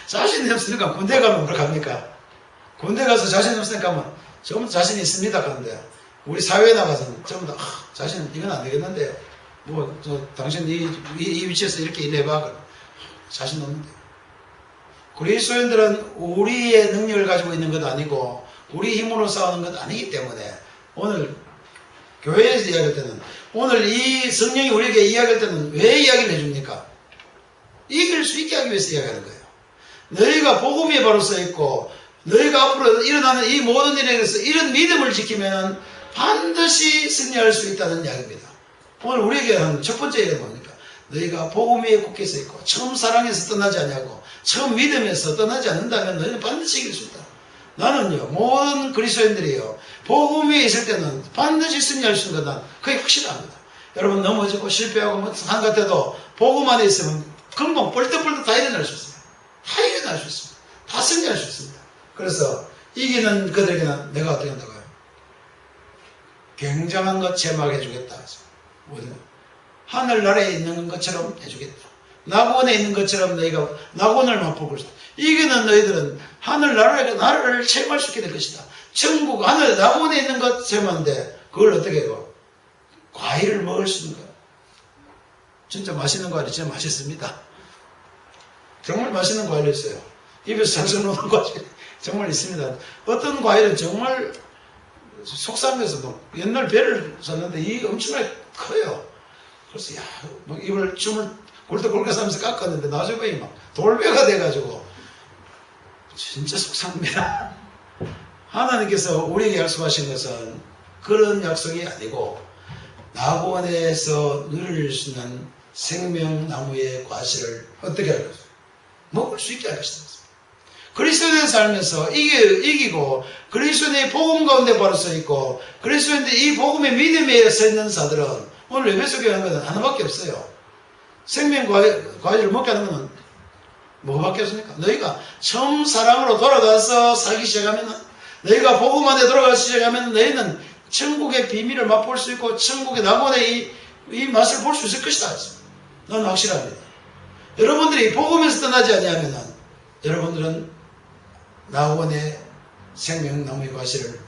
자신이 없으니까 군대 가면 뭐라 합니까? 군대 가서 자신 없으니까 하면 전부 자신 있습니다 하는데, 우리 사회에 나가서는 전부 다 자신 이건 안 되겠는데요. 당신 이 위치에서 이렇게 일해봐. 자신 없는데. 그리스도인들은 우리의 능력을 가지고 있는 것 아니고 우리 힘으로 싸우는 것 아니기 때문에, 오늘 교회에서 이야기할 때는, 오늘 이 성령이 우리에게 이야기할 때는 왜 이야기를 해줍니까? 이길 수 있게 하기 위해서 이야기하는 거예요. 너희가 복음이 바로 써있고, 너희가 앞으로 일어나는 이 모든 일에 대해서 이런 믿음을 지키면 반드시 승리할 수 있다는 이야기입니다. 오늘 우리에게 하는 첫 번째 얘기는 뭡니까? 너희가 복음 위에 굳게 써있고, 처음 사랑에서 떠나지 않냐고, 처음 믿음에서 떠나지 않는다면 너희는 반드시 이길 수 있다. 나는요, 모든 그리스도인들이요, 복음 위에 있을 때는 반드시 승리할 수 있는 거다. 그게 확실합니다. 여러분, 넘어지고 실패하고 한 것 같아도 복음 안에 있으면 금방 뻘떡뻘떡 다 일어날 수 있습니다. 다 일어날 수 있습니다. 다 승리할 수 있습니다. 그래서 이기는 그들에게는 내가 어떻게 한다고요? 굉장한 것 제막해 주겠다. 하늘나라에 있는 것처럼 해주겠다. 낙원에 있는 것처럼 너희가 낙원을 맛보고 있다. 이기는 너희들은 나라를 체험할 수 있게 될 것이다. 천국, 하늘, 낙원에 있는 것 체험하는데, 그걸 어떻게 해요? 과일을 먹을 수 있는 거예요. 진짜 맛있는 과일이 진짜 맛있습니다. 정말 맛있는 과일이 있어요. 입에서 장수 놓는 과일이 정말 있습니다. 어떤 과일은 정말 속상해서 옛날 배를 샀는데 이 엄청나게 커요. 그래서 입을 춤을 굴떡굴떡 하면서 깎았는데 나중에 막 돌배가 돼가지고 진짜 속상합니다. 하나님께서 우리에게 약속하신 것은 그런 약속이 아니고, 낙원에서 누릴 수 있는 생명나무의 과실을 어떻게 할 것이다? 먹을 수 있게 할 것이다. 그리스도인의 삶에서 이기고, 그리스도인의 복음 가운데 바로 서 있고, 그리스도인의 이 복음의 믿음에 서 있는 자들은, 오늘 에베소 교회 하는 것은 하나밖에 없어요. 생명 과일을 먹게 하는 것은 뭐밖에 없습니까? 너희가 처음 사랑으로 돌아가서 살기 시작하면, 너희가 복음 안에 돌아가기 시작하면 너희는 천국의 비밀을 맛볼 수 있고, 천국의 낙원의 이 맛을 볼 수 있을 것이다. 난 확실합니다. 여러분들이 복음에서 떠나지 아니하면 여러분들은 낙원의 생명나무의 과실을